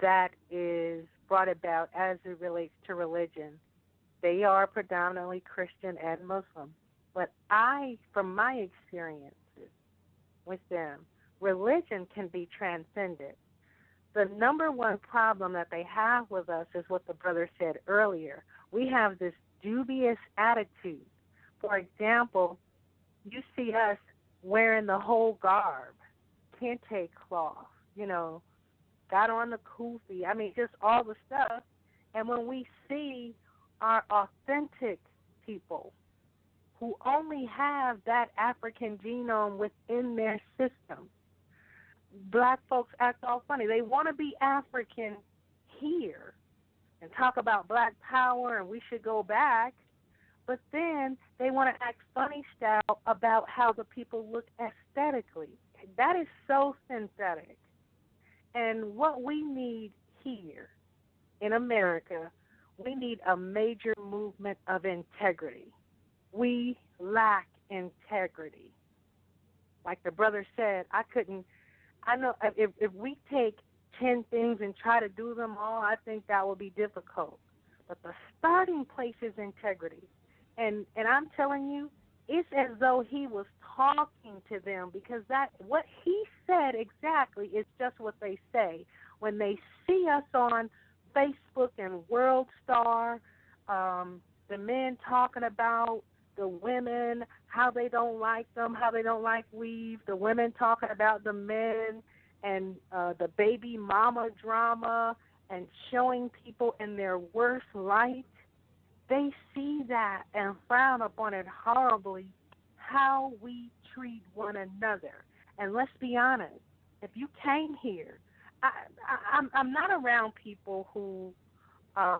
that is brought about as it relates to religion. They are predominantly Christian and Muslim. But from my experiences with them, religion can be transcended. The number one problem that they have with us is what the brother said earlier. We have this dubious attitude. For example, you see us wearing the whole garb, kente cloth, got on the kufi, just all the stuff. And when we see our authentic people who only have that African genome within their system, black folks act all funny. They want to be African here and talk about black power and we should go back, but then they want to act funny style about how the people look aesthetically. That is so synthetic. And what we need here in America, we need a major movement of integrity. We lack integrity. Like the brother said, I know if we take 10 things and try to do them all, I think that will be difficult. But the starting place is integrity. And I'm telling you, it's as though he was talking to them, because what he said exactly is just what they say. When they see us on Facebook and World Star, the men talking about the women, how they don't like them, how they don't like weave, the women talking about the men, and the baby mama drama, and showing people in their worst light, they see that and frown upon it horribly, how we treat one another. And let's be honest, if you came here, I'm not around people who,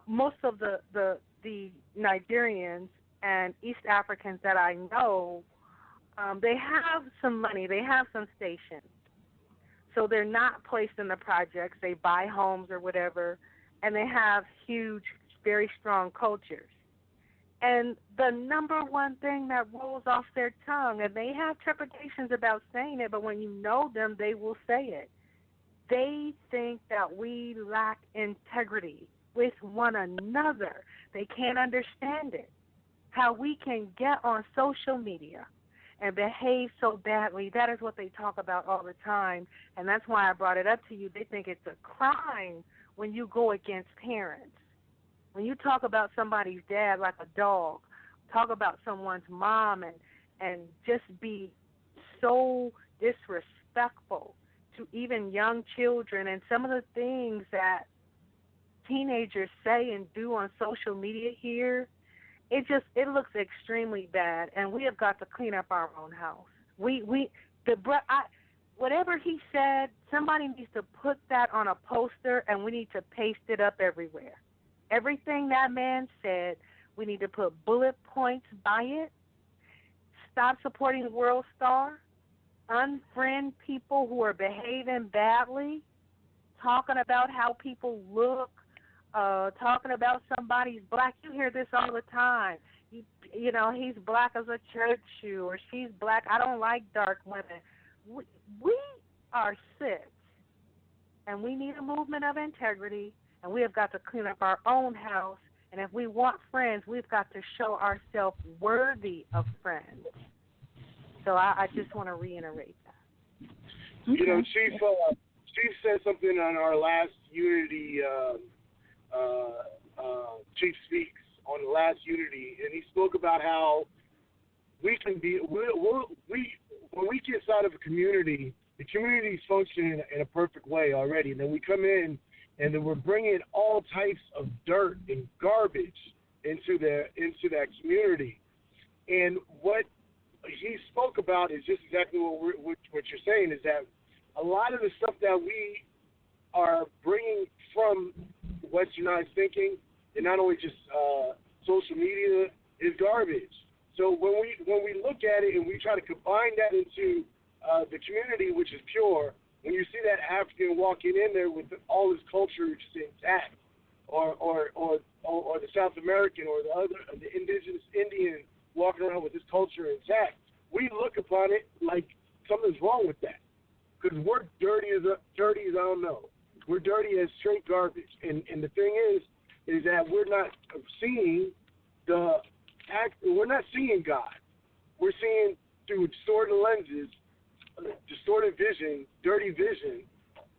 most of the Nigerians and East Africans that I know, they have some money, they have some station. So they're not placed in the projects. They buy homes or whatever, and they have huge, very strong cultures. And the number one thing that rolls off their tongue, and they have trepidations about saying it, but when you know them, they will say it. They think that we lack integrity with one another. They can't understand it. How we can get on social media and behave so badly. That is what they talk about all the time, and that's why I brought it up to you. They think it's a crime when you go against parents. When you talk about somebody's dad like a dog, talk about someone's mom and just be so disrespectful to even young children, and some of the things that teenagers say and do on social media here, it looks extremely bad, and we have got to clean up our own house. Whatever he said, somebody needs to put that on a poster, and we need to paste it up everywhere. Everything that man said, we need to put bullet points by it. Stop supporting World Star. Unfriend people who are behaving badly, talking about how people look, talking about somebody's black. You hear this all the time. You know, he's black as a church shoe, or she's black. I don't like dark women. We are sick, and we need a movement of integrity, and we have got to clean up our own house. And if we want friends, we've got to show ourselves worthy of friends. So I just want to reiterate that. You know, Chief said something on our last Unity, Chief Speaks on the last Unity, and he spoke about how we can be, when we get inside of a community, the community is functioning in a perfect way already, and then we come in and then we're bringing all types of dirt and garbage into that community. And what he spoke about is just exactly what you're saying, is that a lot of the stuff that we are bringing from westernized thinking, and not only just social media, is garbage. So when we look at it and we try to combine that into the community, which is pure, when you see that African walking in there with all his culture just intact, or the South American or the indigenous Indian walking around with his culture intact, we look upon it like something's wrong with that, because we're dirty as I don't know. We're dirty as straight garbage. And the thing is that we're not seeing we're not seeing God. We're seeing through distorted lenses, distorted vision, dirty vision,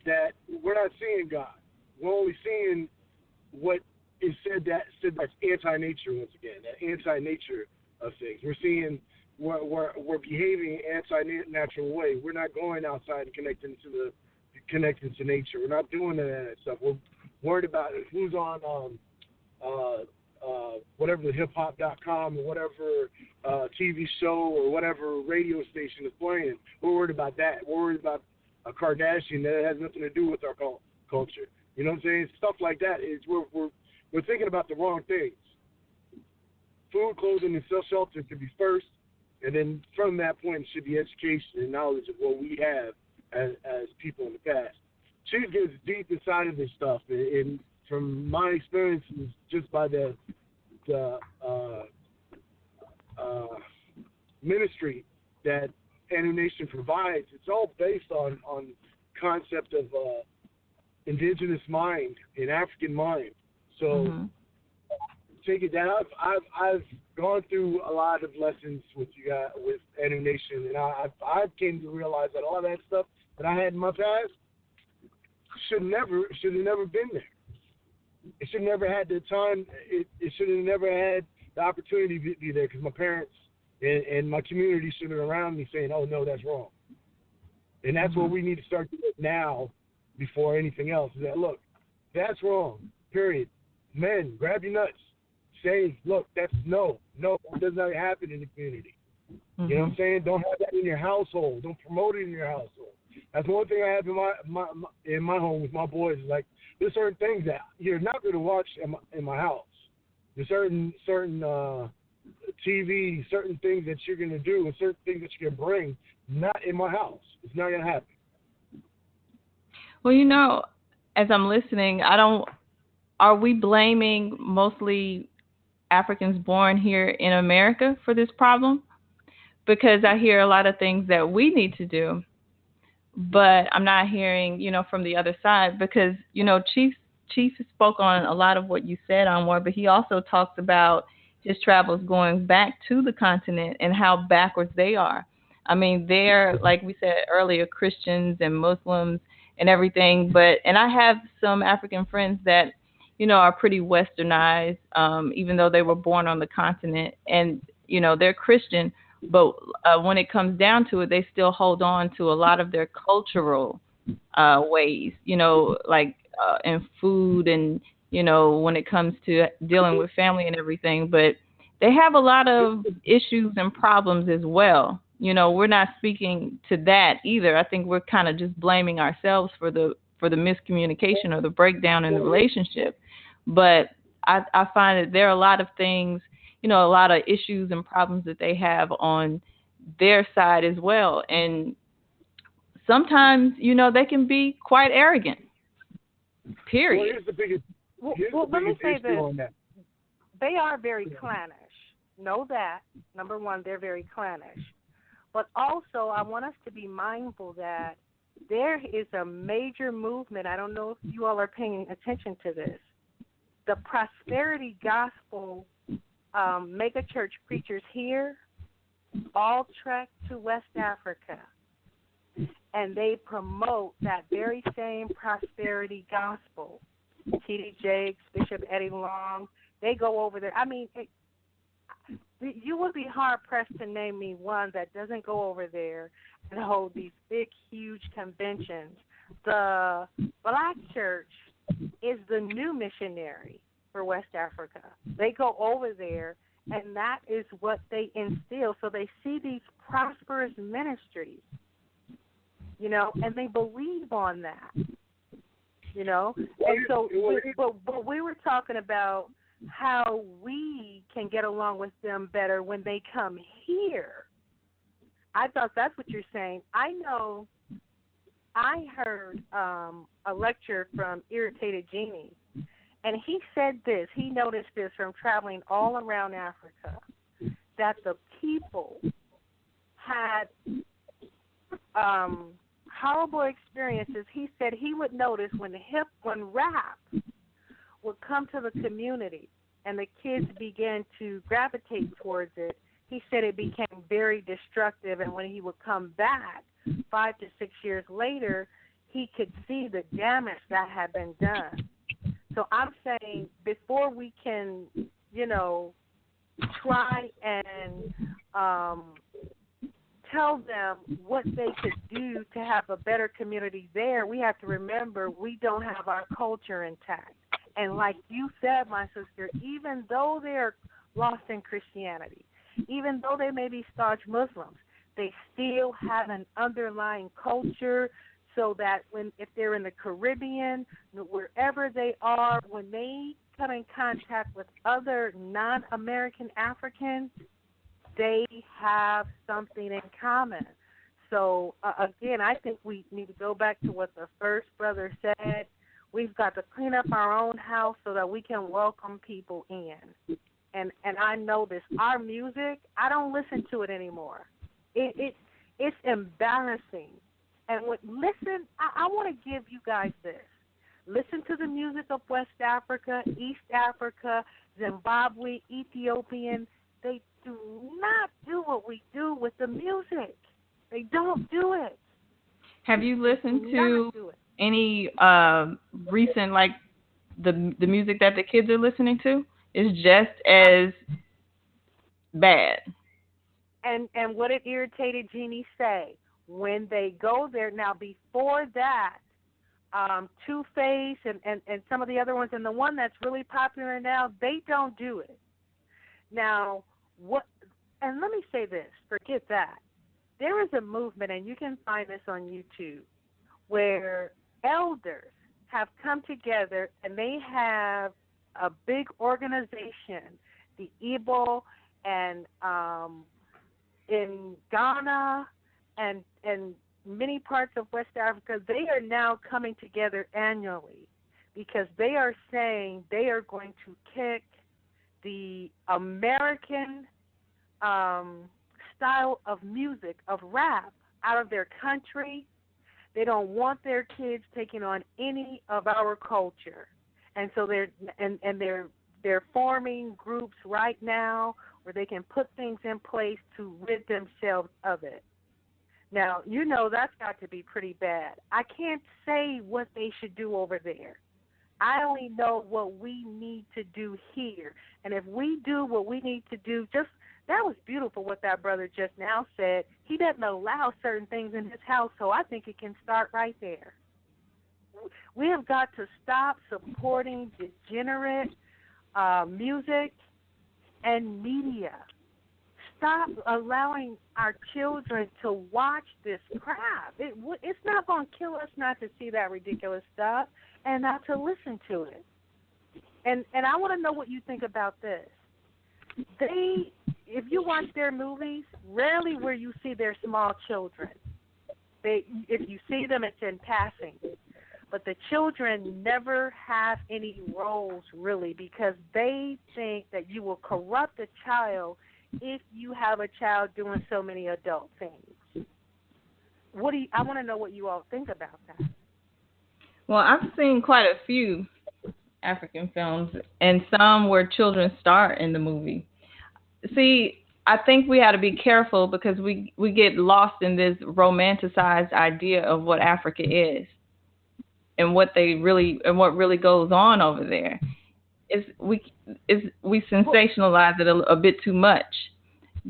that we're not seeing God. We're only seeing what is said that's anti-nature once again, that anti-nature of things. We're seeing we're behaving in an anti-natural way. We're not going outside and connecting to nature. We're not doing any of that stuff. We're worried about who's on whatever the hiphop.com or whatever TV show or whatever radio station is playing. We're worried about that. We're worried about a Kardashian that has nothing to do with our culture. You know what I'm saying? Stuff like that is we're thinking about the wrong things. Food, clothing, and self-shelter could be first, and then from that point it should be education and knowledge of what we have as people in the past. Chief gets deep inside of this stuff, and from my experiences, just by the ministry that Anu Nation provides, it's all based on concept of indigenous mind and African mind. So take it down. I've gone through a lot of lessons with you guys, with Anu Nation, and I came to realize that all that stuff that I had in my past should have never been there. It should have never had the time. It should have never had the opportunity to be there, because my parents and my community should have been around me saying, "Oh no, that's wrong." And that's what we need to start doing now, before anything else. Is that, look, that's wrong. Period. Men, grab your nuts. Say, look, that's no, it does not happen in the community. You know what I'm saying? Don't have that in your household. Don't promote it in your household. That's one thing I have in my home with my boys. Is like, there's certain things that you're not going to watch in my house. There's certain TV, certain things that you're going to do, and certain things that you're going to bring, not in my house. It's not going to happen. Well, as I'm listening, are we blaming mostly Africans born here in America for this problem? Because I hear a lot of things that we need to do, but I'm not hearing, from the other side, because, Chief spoke on a lot of what you said, Anwar, but he also talks about his travels going back to the continent and how backwards they are. I mean, they're, like we said earlier, Christians and Muslims and everything, and I have some African friends that, are pretty westernized, even though they were born on the continent, and, they're Christian, but when it comes down to it, they still hold on to a lot of their cultural ways, like in food and, when it comes to dealing with family and everything. But they have a lot of issues and problems as well. We're not speaking to that either. I think we're kind of just blaming ourselves for the miscommunication or the breakdown in the relationship. But I find that there are a lot of things, a lot of issues and problems that they have on their side as well. And sometimes, they can be quite arrogant, period. Well, here's the biggest let me say this. on that. They are very clannish. Know that. Number one, they're very clannish. But also, I want us to be mindful that there is a major movement. I don't know if you all are paying attention to this. The prosperity gospel mega church preachers here all trek to West Africa, and they promote that very same prosperity gospel. T.D. Jakes, Bishop Eddie Long, they go over there. I mean, you would be hard-pressed to name me one that doesn't go over there and hold these big, huge conventions. The black church is the new missionary for West Africa. They go over there, and that is what they instill. So they see these prosperous ministries, and they believe on that, And so, but we were talking about how we can get along with them better when they come here. I thought that's what you're saying. I know I heard a lecture from Irritated Genie, and he said this. He noticed this from traveling all around Africa, that the people had horrible experiences, he said he would notice when rap would come to the community and the kids began to gravitate towards it, he said it became very destructive. And when he would come back 5 to 6 years later, he could see the damage that had been done. So I'm saying before we can, try and tell them what they could do to have a better community there, we have to remember we don't have our culture intact. And like you said, my sister, even though they're lost in Christianity, even though they may be staunch Muslims, they still have an underlying culture, so that if they're in the Caribbean, wherever they are, when they come in contact with other non-American Africans, they have something in common. So, again, I think we need to go back to what the first brother said. We've got to clean up our own house so that we can welcome people in. And I know this. Our music, I don't listen to it anymore. It's embarrassing. And listen, I want to give you guys this. Listen to the music of West Africa, East Africa, Zimbabwe, Ethiopian. They do not do what we do with the music. They don't do it. Have you listened to any recent, like, the music that the kids are listening to? Is just as bad. And what did Irritated Genie say? When they go there, now before that, Two-Face and some of the other ones, and the one that's really popular now, they don't do it. Now, and let me say this, forget that. There is a movement, and you can find this on YouTube, where elders have come together and they have a big organization, the Igbo, and in Ghana and many parts of West Africa, they are now coming together annually because they are saying they are going to kick the American style of music, of rap, out of their country. They don't want their kids taking on any of our culture. And so they're forming groups right now where they can put things in place to rid themselves of it. Now, that's got to be pretty bad. I can't say what they should do over there. I only know what we need to do here. And if we do what we need to do, that was beautiful what that brother just now said. He doesn't allow certain things in his house, so I think it can start right there. We have got to stop supporting degenerate music and media. Stop allowing our children to watch this crap. It's not going to kill us not to see that ridiculous stuff and not to listen to it. And I want to know what you think about this. If you watch their movies, rarely where you see their small children. If you see them, it's in passing. But the children never have any roles, really, because they think that you will corrupt a child if you have a child doing so many adult things. I want to know what you all think about that. Well, I've seen quite a few African films, and some where children star in the movie. See, I think we have to be careful because we get lost in this romanticized idea of what Africa is and what really goes on over there. We sensationalize it a bit too much.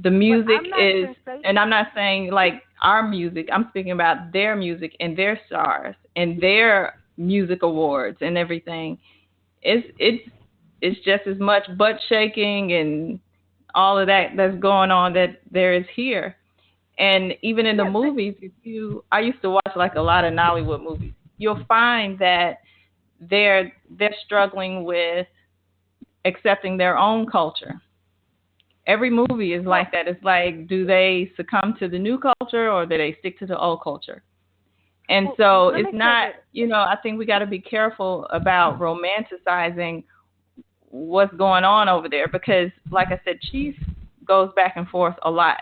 The music is, and I'm not saying like our music. I'm speaking about their music and their stars and their music awards and everything. It's just as much butt shaking and all of that's going on that there is here. And even in the movies, I used to watch like a lot of Nollywood movies. You'll find that they're struggling with accepting their own culture. Every movie is like that. It's like, do they succumb to the new culture or do they stick to the old culture? And so it's not, I think we got to be careful about romanticizing what's going on over there because, like I said, Chief goes back and forth a lot.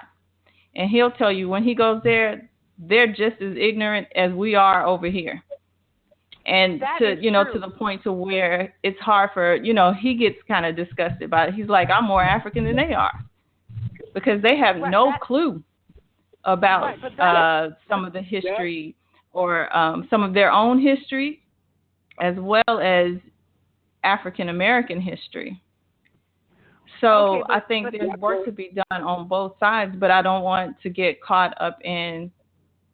And he'll tell you when he goes there, they're just as ignorant as we are over here. And That to is to true. the point to where it's hard for he gets kind of disgusted by it. He's like, I'm more African than they are because they have Right, no that clue about right, but that some of the That history or some of their own history as well as African American history. okay, So I think but there's work to be done on both sides, but I don't want to get caught up in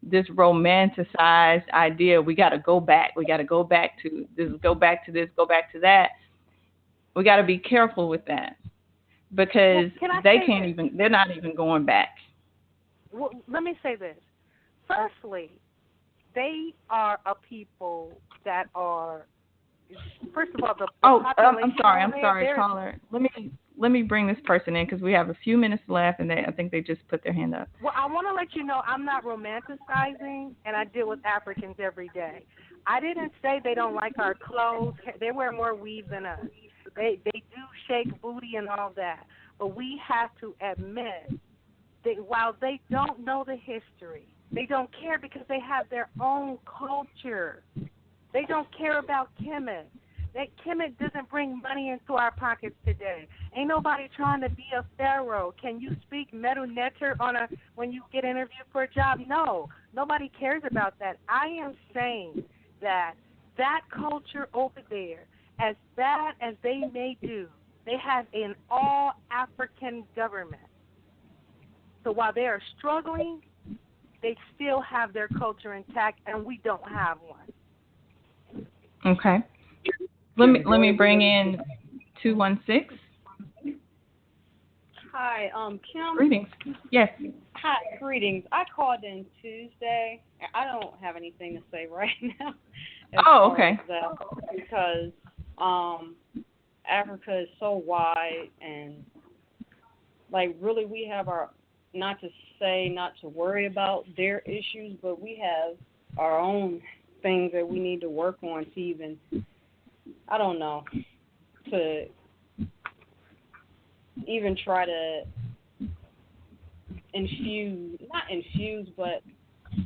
this romanticized idea. We got to go back. We got to go back to this, go back to this, go back to that. We got to be careful with that well, because can I they say can't this? even, they're not even going back. Well, let me say this. Firstly, they are a people that are, first of all, the Oh, I'm population sorry. over I'm there, sorry, caller. Let me bring this person in because we have a few minutes left, and I think they just put their hand up. well, I want to let you know I'm not romanticizing, and I deal with Africans every day. I didn't say they don't like our clothes. They wear more weave than us. They do shake booty and all that. But we have to admit that while they don't know the history, they don't care because they have their own culture. They don't care about Kemet. That Kemet doesn't bring money into our pockets today. Ain't nobody trying to be a pharaoh. Can you speak Medu Neter when you get interviewed for a job? No. Nobody cares about that. I am saying that culture over there, as bad as they may do, they have an all African government. So while they are struggling, they still have their culture intact, and we don't have one. Okay. Let me bring in 216. Hi, Kim. Greetings. Yes. Hi, greetings. I called in Tuesday. I don't have anything to say right now. Oh, okay. Because Africa is so wide, and really we have our, not to worry about their issues, but we have our own things that we need to work on to even, I don't know, to even try to not infuse, but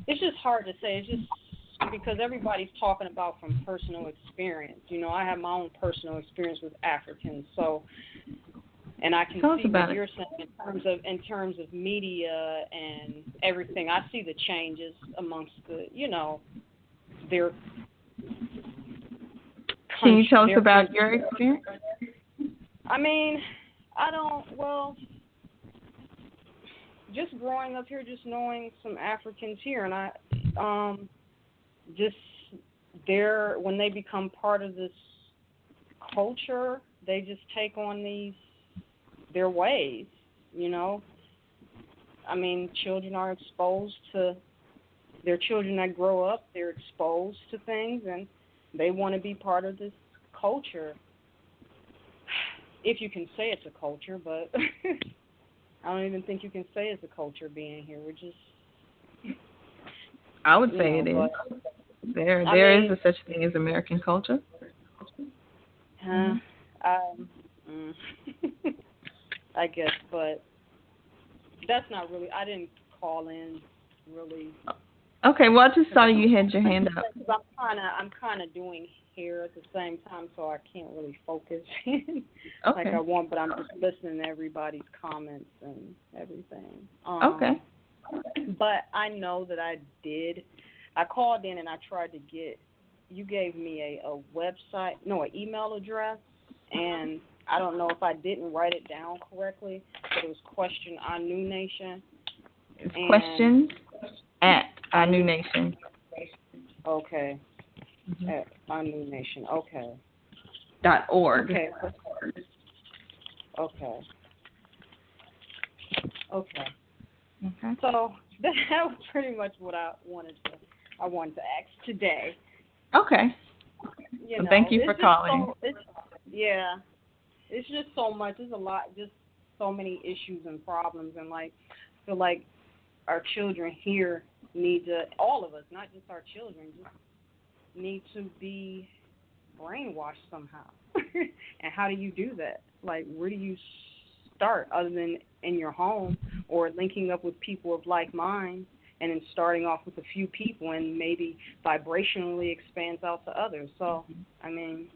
it's just hard to say. It's just because everybody's talking about from personal experience. I have my own personal experience with Africans, so, and I can see what you're saying in terms of media and everything. I see the changes amongst their. Can you tell us about your experience? I mean, just growing up here, just knowing some Africans here, and I just when they become part of this culture, they just take on their ways, I mean, children are exposed to, their children that grow up, they're exposed to things, and they want to be part of this culture. If you can say it's a culture, but I don't even think you can say it's a culture being here. We're just... I would say it is. There is a such thing as American culture. I guess, but that's not really, I didn't call in really. Okay, well, I just saw you had your hand up. I'm kind of doing hair at the same time, so I can't really focus like Okay. I want, but I'm just listening to everybody's comments and everything. Okay. But I know that I called in and I tried to you gave me a website, no, an email address, and I don't know if I didn't write it down correctly, but it was question on New Nation. It's questions at Our New Nation. Okay. Mm-hmm. At Our New Nation. Okay. .org. Okay. Okay. Okay. Okay. So that was pretty much what I wanted to ask today. Okay. You know, thank you for calling. It's just so much. There's a lot, just so many issues and problems, and I feel like our children here need to, all of us, not just our children, just need to be brainwashed somehow. And how do you do that? Where do you start other than in your home or linking up with people of like mind and then starting off with a few people and maybe vibrationally expands out to others. So, I mean,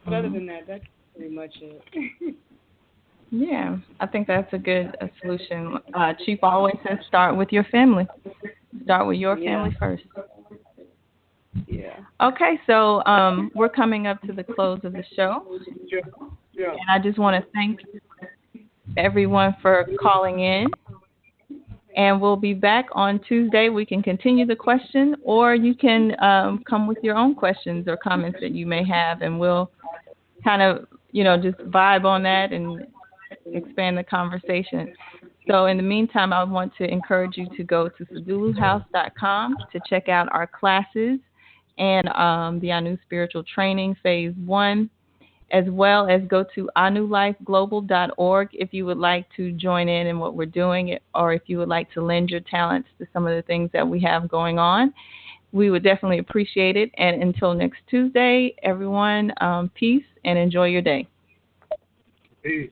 but other than that, that's pretty much it. Yeah, I think that's a good solution. Chief always says start with your family. Start with your family first. Yeah. Okay, so we're coming up to the close of the show. Yeah. And I just want to thank everyone for calling in. And we'll be back on Tuesday. We can continue the question, or you can come with your own questions or comments that you may have, and we'll kind of, just vibe on that and expand the conversation. So in the meantime, I want to encourage you to go to saduluhouse.com to check out our classes and the Anu Spiritual Training Phase 1, as well as go to anulifeglobal.org if you would like to join in what we're doing, or if you would like to lend your talents to some of the things that we have going on. We would definitely appreciate it. And until next Tuesday, everyone, peace and enjoy your day. Peace.